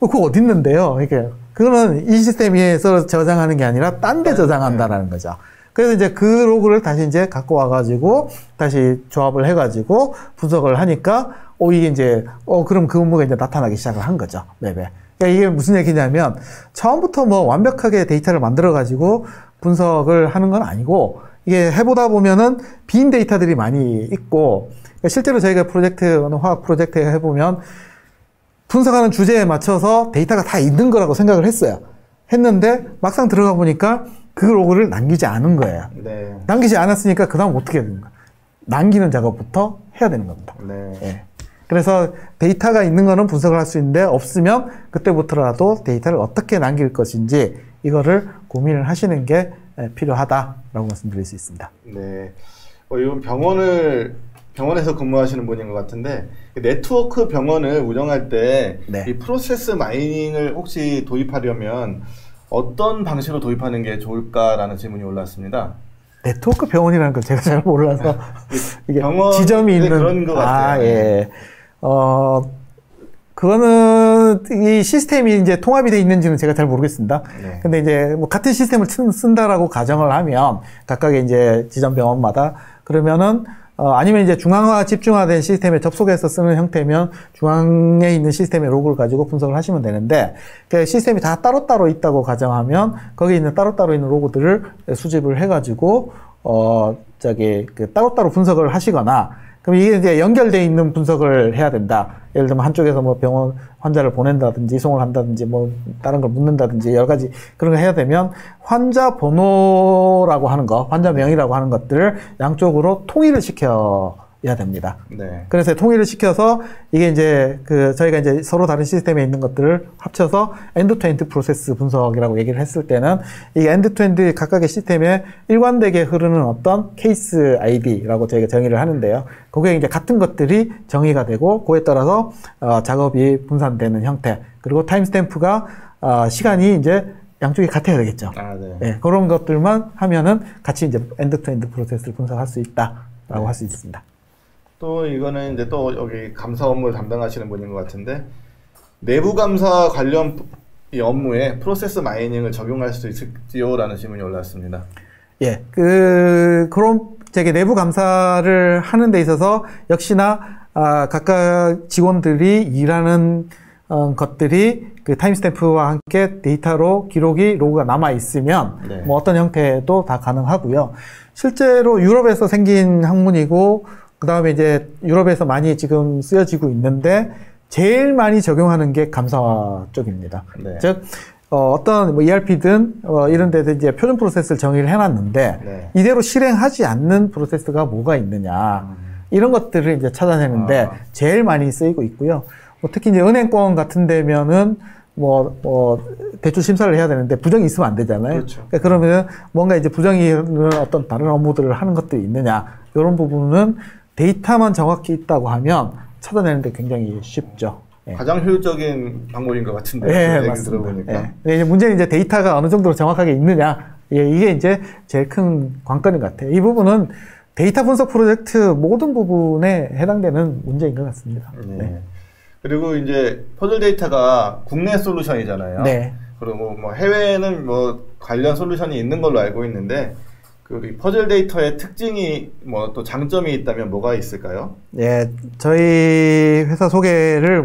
[SPEAKER 2] 그거 어디 있는데요? 이렇게. 그거는 이 시스템에서 저장하는 게 아니라 딴 데 저장한다라는 거죠. 그래서 이제 그 로그를 다시 이제 갖고 와가지고 다시 조합을 해가지고 분석을 하니까 이게 이제 그럼 그 업무가 이제 나타나기 시작을 한 거죠. 맵에. 그러니까 이게 무슨 얘기냐면 처음부터 뭐 완벽하게 데이터를 만들어 가지고 분석을 하는 건 아니고 이게 해보다 보면은 빈 데이터들이 많이 있고 그러니까 실제로 저희가 화학 프로젝트에 해보면 분석하는 주제에 맞춰서 데이터가 다 있는 거라고 생각을 했는데 막상 들어가 보니까 그 로그를 남기지 않은 거예요.
[SPEAKER 1] 네.
[SPEAKER 2] 남기지 않았으니까 그 다음 어떻게 해야 되는 거야? 남기는 작업부터 해야 되는 겁니다.
[SPEAKER 1] 네.
[SPEAKER 2] 예. 그래서 데이터가 있는 거는 분석을 할 수 있는데 없으면 그때부터라도 데이터를 어떻게 남길 것인지 이거를 고민을 하시는 게 필요하다라고 말씀드릴 수 있습니다.
[SPEAKER 1] 네. 이건 병원에서 근무하시는 분인 것 같은데 네트워크 병원을 운영할 때 이
[SPEAKER 2] 네.
[SPEAKER 1] 프로세스 마이닝을 혹시 도입하려면 어떤 방식으로 도입하는 게 좋을까라는 질문이 올랐습니다.
[SPEAKER 2] 네트워크 병원이라는 걸 제가 잘 몰라서 이게
[SPEAKER 1] 병원
[SPEAKER 2] 지점이 있는
[SPEAKER 1] 그런 것 같아요.
[SPEAKER 2] 예. 그거는 이 시스템이 이제 통합이 돼 있는지는 제가 잘 모르겠습니다.
[SPEAKER 1] 네.
[SPEAKER 2] 근데 이제 뭐 같은 시스템을 쓴다라고 가정을 하면 각각의 이제 지점 병원마다 그러면은 아니면 이제 중앙화 집중화된 시스템에 접속해서 쓰는 형태면 중앙에 있는 시스템의 로그를 가지고 분석을 하시면 되는데 그 시스템이 다 따로따로 있다고 가정하면 거기 있는 따로따로 있는 로그들을 수집을 해가지고 따로따로 분석을 하시거나 그럼 이게 이제 연결되어 있는 분석을 해야 된다. 예를 들면 한쪽에서 뭐 병원 환자를 보낸다든지 이송을 한다든지 뭐 다른 걸 묻는다든지 여러 가지 그런 걸 해야 되면 환자 번호라고 하는 거, 환자명이라고 하는 것들을 양쪽으로 통일을 시켜야 됩니다.
[SPEAKER 1] 네.
[SPEAKER 2] 그래서 통일을 시켜서 이게 이제 저희가 이제 서로 다른 시스템에 있는 것들을 합쳐서 엔드-투-엔드 프로세스 분석이라고 얘기를 했을 때는 이게 엔드-투-엔드 각각의 시스템에 일관되게 흐르는 어떤 케이스 아이디라고 저희가 정의를 하는데요. 그게 이제 같은 것들이 정의가 되고 그에 따라서 작업이 분산되는 형태 그리고 타임스탬프가 시간이 이제 양쪽이 같아야 되겠죠.
[SPEAKER 1] 네.
[SPEAKER 2] 네, 그런 것들만 하면은 같이 이제 엔드-투-엔드 프로세스를 분석할 수 있다라고 할 수 있습니다.
[SPEAKER 1] 또 이거는 이제 또 여기 감사 업무를 담당하시는 분인 것 같은데 내부 감사 관련 이 업무에 프로세스 마이닝을 적용할 수 있을지요라는 질문이 올랐습니다.
[SPEAKER 2] 예, 그럼 되게 내부 감사를 하는 데 있어서 역시나 각각 직원들이 일하는 것들이 그 타임스탬프와 함께 데이터로 기록이 로그가 남아 있으면
[SPEAKER 1] 네.
[SPEAKER 2] 뭐 어떤 형태도 다 가능하고요. 실제로 유럽에서 생긴 학문이고 그 다음에 이제 유럽에서 많이 지금 쓰여지고 있는데 제일 많이 적용하는 게 감사화 쪽입니다.
[SPEAKER 1] 네.
[SPEAKER 2] 즉 어떤 뭐 ERP든 이런 데서 이제 표준 프로세스를 정의를 해놨는데
[SPEAKER 1] 네.
[SPEAKER 2] 이대로 실행하지 않는 프로세스가 뭐가 있느냐 이런 것들을 이제 찾아내는데 제일 많이 쓰이고 있고요. 뭐 특히 이제 은행권 같은 데면은 대출 심사를 해야 되는데 부정이 있으면 안 되잖아요.
[SPEAKER 1] 그렇죠.
[SPEAKER 2] 그러니까 그러면 뭔가 이제 부정이 있는 어떤 다른 업무들을 하는 것들이 있느냐 이런 부분은 데이터만 정확히 있다고 하면 찾아내는 데 굉장히 쉽죠. 예.
[SPEAKER 1] 가장 효율적인 방법인 것 같은데.
[SPEAKER 2] 예,
[SPEAKER 1] 얘기
[SPEAKER 2] 맞습니다.
[SPEAKER 1] 들어보니까.
[SPEAKER 2] 예. 이제 문제는 이제 데이터가 어느 정도로 정확하게 있느냐. 예, 이게 이제 제일 큰 관건인 것 같아요. 이 부분은 데이터 분석 프로젝트 모든 부분에 해당되는 문제인 것 같습니다.
[SPEAKER 1] 네.
[SPEAKER 2] 네.
[SPEAKER 1] 그리고 이제 퍼즐 데이터가 국내 솔루션이잖아요.
[SPEAKER 2] 네.
[SPEAKER 1] 그리고 뭐 해외에는 뭐 관련 솔루션이 있는 걸로 알고 있는데 그 퍼즐 데이터의 특징이 뭐 또 장점이 있다면 뭐가 있을까요?
[SPEAKER 2] 예, 저희 회사 소개를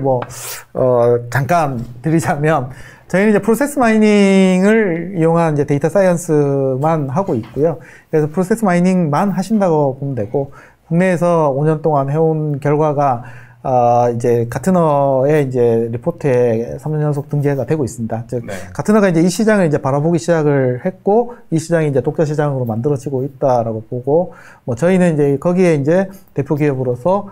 [SPEAKER 2] 잠깐 드리자면, 저희는 이제 프로세스 마이닝을 이용한 이제 데이터 사이언스만 하고 있고요. 그래서 프로세스 마이닝만 하신다고 보면 되고, 국내에서 5년 동안 해온 결과가 이제 가트너의 이제 리포트에 3년 연속 등재가 되고 있습니다. 즉,
[SPEAKER 1] 네.
[SPEAKER 2] 가트너가 이제 이 시장을 이제 바라보기 시작을 했고, 이 시장이 이제 독자 시장으로 만들어지고 있다라고 보고, 뭐 저희는 이제 거기에 이제 대표 기업으로서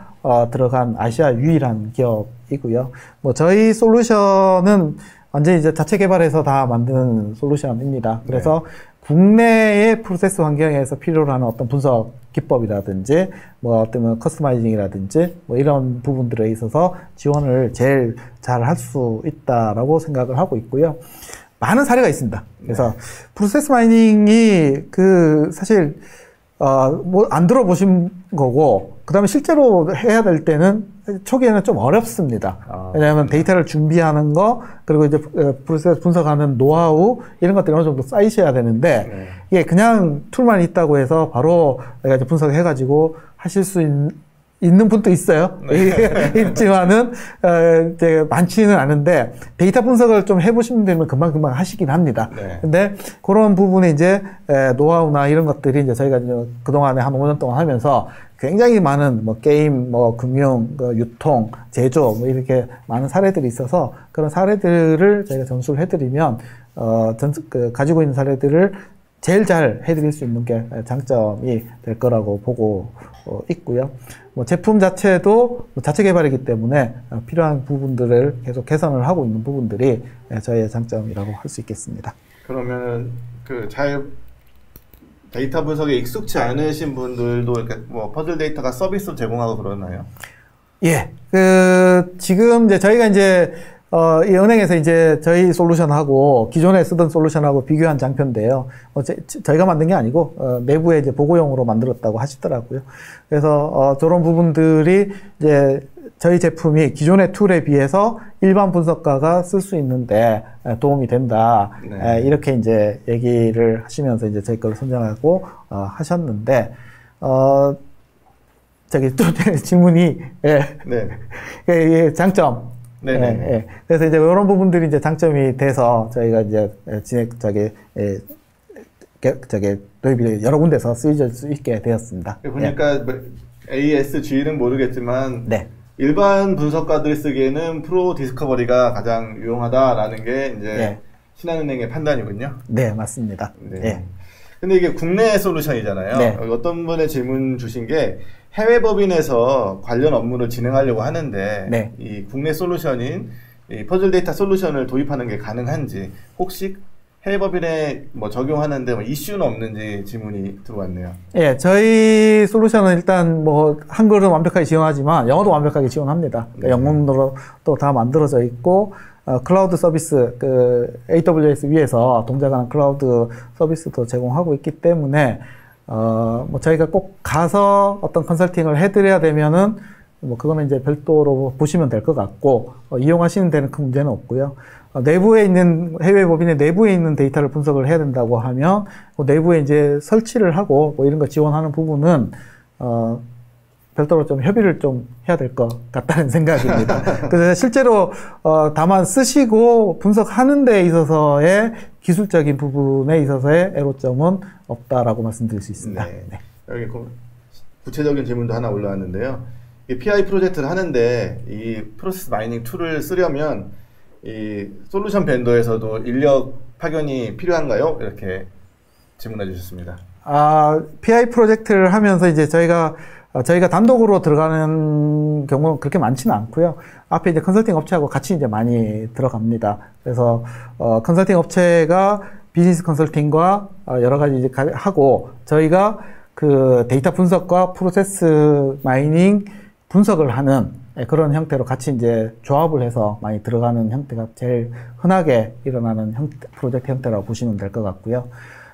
[SPEAKER 2] 들어간 아시아 유일한 기업이고요. 뭐 저희 솔루션은 완전히 이제 자체 개발해서 다 만드는 솔루션입니다. 그래서 국내의 프로세스 환경에서 필요로 하는 어떤 분석 기법이라든지 뭐 어떤 커스터마이징이라든지 뭐 이런 부분들에 있어서 지원을 제일 잘 할 수 있다라고 생각을 하고 있고요. 많은 사례가 있습니다. 그래서 프로세스 마이닝이 사실 뭐 안 들어보신 거고, 그 다음에 실제로 해야 될 때는 초기에는 좀 어렵습니다. 왜냐하면 데이터를 준비하는 거, 그리고 이제 프로세스 분석하는 노하우, 이런 것들이 어느 정도 쌓이셔야 되는데, 이게 그냥 툴만 있다고 해서 바로 내가 이제 분석해가지고 하실 수 있는 분도 있어요. 있지만은, 이제 많지는 않은데, 데이터 분석을 좀 해보시면 되면 금방금방 하시긴 합니다. 근데 그런 부분에 이제, 노하우나 이런 것들이 이제 저희가 이제 그동안에 한 5년 동안 하면서 굉장히 많은 뭐 게임, 뭐 금융, 유통, 제조, 뭐 이렇게 많은 사례들이 있어서 그런 사례들을 저희가 전수를 해드리면, 가지고 있는 사례들을 제일 잘 해드릴 수 있는 게 장점이 될 거라고 보고 있고요. 뭐 제품 자체도 자체 개발이기 때문에 필요한 부분들을 계속 개선을 하고 있는 부분들이 저희의 장점이라고 할 수 있겠습니다.
[SPEAKER 1] 그러면 데이터 분석에 익숙치 않으신 분들도 이렇게 뭐 퍼즐 데이터가 서비스로 제공하고 그러나요? 예.
[SPEAKER 2] 지금 이제 저희가 이제 이 은행에서 이제 저희 솔루션하고 기존에 쓰던 솔루션하고 비교한 장표인데요. 저희가 만든 게 아니고 내부에 이제 보고용으로 만들었다고 하시더라고요. 그래서 저런 부분들이 이제 저희 제품이 기존의 툴에 비해서 일반 분석가가 쓸 수 있는데 도움이 된다. 이렇게 이제 얘기를 하시면서 이제 저희 걸 선정하고 하셨는데 또 질문이 장점. 그래서 이제 이런 부분들이 이제 장점이 돼서 저희가 이제 도입이 여러 군데서 쓰여질 수 있게 되었습니다.
[SPEAKER 1] 보니까 ASG는 모르겠지만 일반 분석가들이 쓰기에는 프로 디스커버리가 가장 유용하다라는 게 이제 신한은행의 판단이군요.
[SPEAKER 2] 네, 맞습니다.
[SPEAKER 1] 근데 이게 국내 솔루션이잖아요. 어떤 분의 질문 주신 게 해외 법인에서 관련 업무를 진행하려고 하는데 이 국내 솔루션인 이 퍼즐 데이터 솔루션을 도입하는 게 가능한지, 혹시 해외 법인에 뭐 적용하는데 뭐 이슈는 없는지 질문이 들어왔네요.
[SPEAKER 2] 예, 저희 솔루션은 일단 뭐 한글은 완벽하게 지원하지만 영어도 완벽하게 지원합니다. 그러니까 영문으로 또 다 만들어져 있고, 클라우드 서비스, AWS 위에서 동작하는 클라우드 서비스도 제공하고 있기 때문에, 뭐 저희가 꼭 가서 어떤 컨설팅을 해드려야 되면은, 뭐 그거는 이제 별도로 보시면 될 것 같고, 이용하시는 데는 큰 문제는 없고요. 내부에 있는, 해외 법인의 내부에 있는 데이터를 분석을 해야 된다고 하면, 내부에 이제 설치를 하고, 뭐 이런 거 지원하는 부분은, 별도로 좀 협의를 좀 해야 될 것 같다는 생각입니다. 그래서 실제로 다만 쓰시고 분석하는 데 있어서의 기술적인 부분에 있어서의 애로점은 없다라고 말씀드릴 수 있습니다.
[SPEAKER 1] 네.
[SPEAKER 2] 네.
[SPEAKER 1] 여기 구체적인 질문도 하나 올라왔는데요. 이 PI 프로젝트를 하는데 이 프로세스 마이닝 툴을 쓰려면 이 솔루션 벤더에서도 인력 파견이 필요한가요? 이렇게 질문해 주셨습니다.
[SPEAKER 2] PI 프로젝트를 하면서 이제 저희가 단독으로 들어가는 경우는 그렇게 많지는 않고요. 앞에 이제 컨설팅 업체하고 같이 이제 많이 들어갑니다. 그래서 컨설팅 업체가 비즈니스 컨설팅과 여러 가지 이제 하고 저희가 그 데이터 분석과 프로세스 마이닝 분석을 하는 그런 형태로 같이 이제 조합을 해서 많이 들어가는 형태가 제일 흔하게 일어나는 프로젝트 형태라고 보시면 될 것 같고요.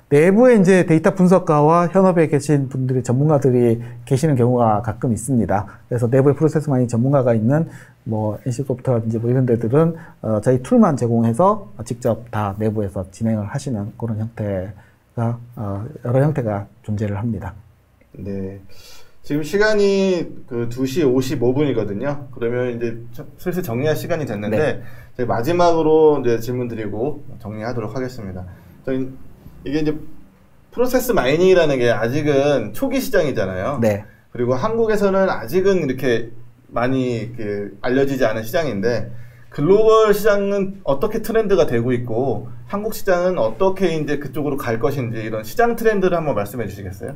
[SPEAKER 2] 내부에 이제 데이터 분석가와 현업에 계신 분들이 전문가들이 계시는 경우가 가끔 있습니다. 그래서 내부에 프로세스 마이닝 전문가가 있는 뭐 NC소프트라든지 뭐 이런 데들은 저희 툴만 제공해서 직접 다 내부에서 진행을 하시는 그런 형태가 여러 형태가 존재를 합니다.
[SPEAKER 1] 네. 지금 시간이 그 2시 55분이거든요. 그러면 이제 슬슬 정리할 시간이 됐는데
[SPEAKER 2] 네.
[SPEAKER 1] 저희 마지막으로 이제 질문 드리고 정리하도록 하겠습니다. 저희 이게 이제 프로세스 마이닝이라는 게 아직은 초기 시장이잖아요.
[SPEAKER 2] 네.
[SPEAKER 1] 그리고 한국에서는 아직은 이렇게 많이 알려지지 않은 시장인데 글로벌 시장은 어떻게 트렌드가 되고 있고 한국 시장은 어떻게 이제 그쪽으로 갈 것인지 이런 시장 트렌드를 한번 말씀해 주시겠어요?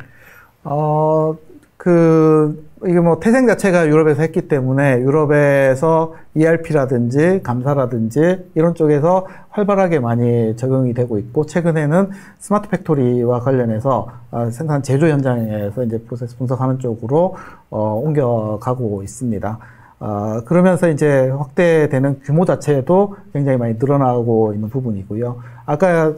[SPEAKER 2] 이게 뭐 태생 자체가 유럽에서 했기 때문에 유럽에서 ERP라든지 감사라든지 이런 쪽에서 활발하게 많이 적용이 되고 있고 최근에는 스마트 팩토리와 관련해서 생산 제조 현장에서 이제 프로세스 분석하는 쪽으로 옮겨가고 있습니다. 그러면서 이제 확대되는 규모 자체도 굉장히 많이 늘어나고 있는 부분이고요. 아까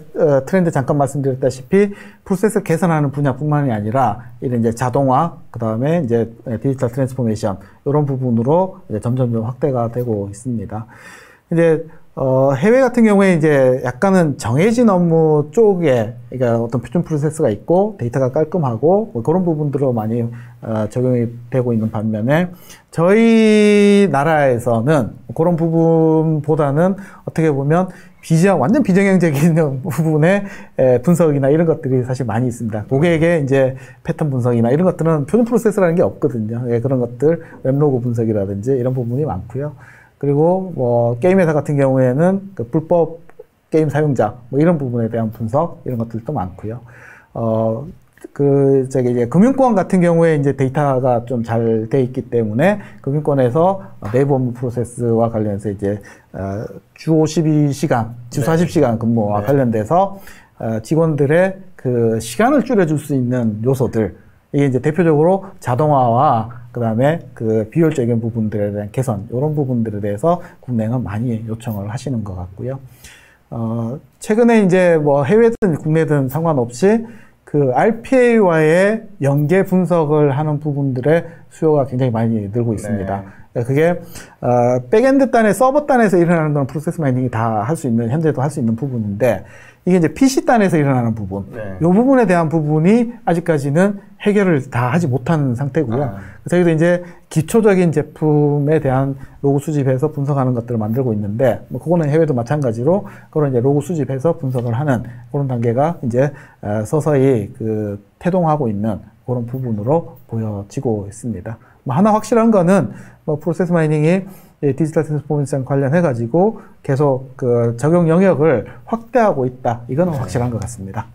[SPEAKER 2] 트렌드 잠깐 말씀드렸다시피 프로세스 개선하는 분야뿐만이 아니라 이런 이제 자동화, 그 다음에 이제 디지털 트랜스포메이션 이런 부분으로 이제 점점 확대가 되고 있습니다. 이제 해외 같은 경우에 이제 약간은 정해진 업무 쪽에 그러니까 어떤 표준 프로세스가 있고 데이터가 깔끔하고 뭐 그런 부분들로 많이 적용이 되고 있는 반면에 저희 나라에서는 그런 부분보다는 어떻게 보면 완전 비정형적인 부분의 분석이나 이런 것들이 사실 많이 있습니다. 고객의 이제 패턴 분석이나 이런 것들은 표준 프로세스라는 게 없거든요. 그런 것들 웹로그 분석이라든지 이런 부분이 많고요. 그리고 뭐 게임 회사 같은 경우에는 그 불법 게임 사용자 뭐 이런 부분에 대한 분석 이런 것들도 많고요. 이제 금융권 같은 경우에 이제 데이터가 좀 잘 돼 있기 때문에 금융권에서 내부 업무 프로세스와 관련해서 이제 주 52시간, 주 40시간 근무와
[SPEAKER 1] 네.
[SPEAKER 2] 관련돼서 직원들의 그 시간을 줄여줄 수 있는 요소들 이게 이제 대표적으로 자동화와 그 다음에 그 비효율적인 부분들에 대한 개선, 이런 부분들에 대해서 국내는 많이 요청을 하시는 것 같고요. 최근에 이제 뭐 해외든 국내든 상관없이 그 RPA와의 연계 분석을 하는 부분들의 수요가 굉장히 많이 늘고 있습니다. 네. 그게 백엔드 단에 서버 단에서 일어나는 건 프로세스 마이닝이 다 할 수 있는 현재도 할 수 있는 부분인데 이게 이제 PC 단에서 일어나는 부분,
[SPEAKER 1] 네.
[SPEAKER 2] 이 부분에 대한 부분이 아직까지는 해결을 다 하지 못한 상태고요. 저희도 이제 기초적인 제품에 대한 로그 수집해서 분석하는 것들을 만들고 있는데, 뭐 그거는 해외도 마찬가지로 그런 이제 로그 수집해서 분석을 하는 그런 단계가 이제 서서히 태동하고 있는 그런 부분으로 보여지고 있습니다. 뭐 하나 확실한 거는 뭐 프로세스 마이닝이 디지털 트랜스포메이션 관련해가지고 계속 그 적용 영역을 확대하고 있다. 이거는 확실한 것 같습니다.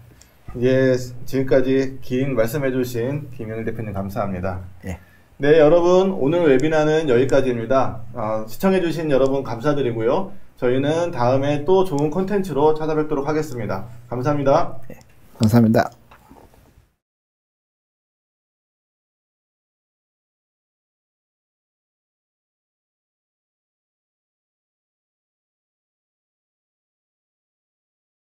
[SPEAKER 1] 예, 지금까지 긴 말씀해주신 김영일 대표님 감사합니다.
[SPEAKER 2] 예.
[SPEAKER 1] 네, 여러분 오늘 웨비나는 여기까지입니다. 시청해주신 여러분 감사드리고요. 저희는 다음에 또 좋은 콘텐츠로 찾아뵙도록 하겠습니다. 감사합니다.
[SPEAKER 2] 예, 감사합니다.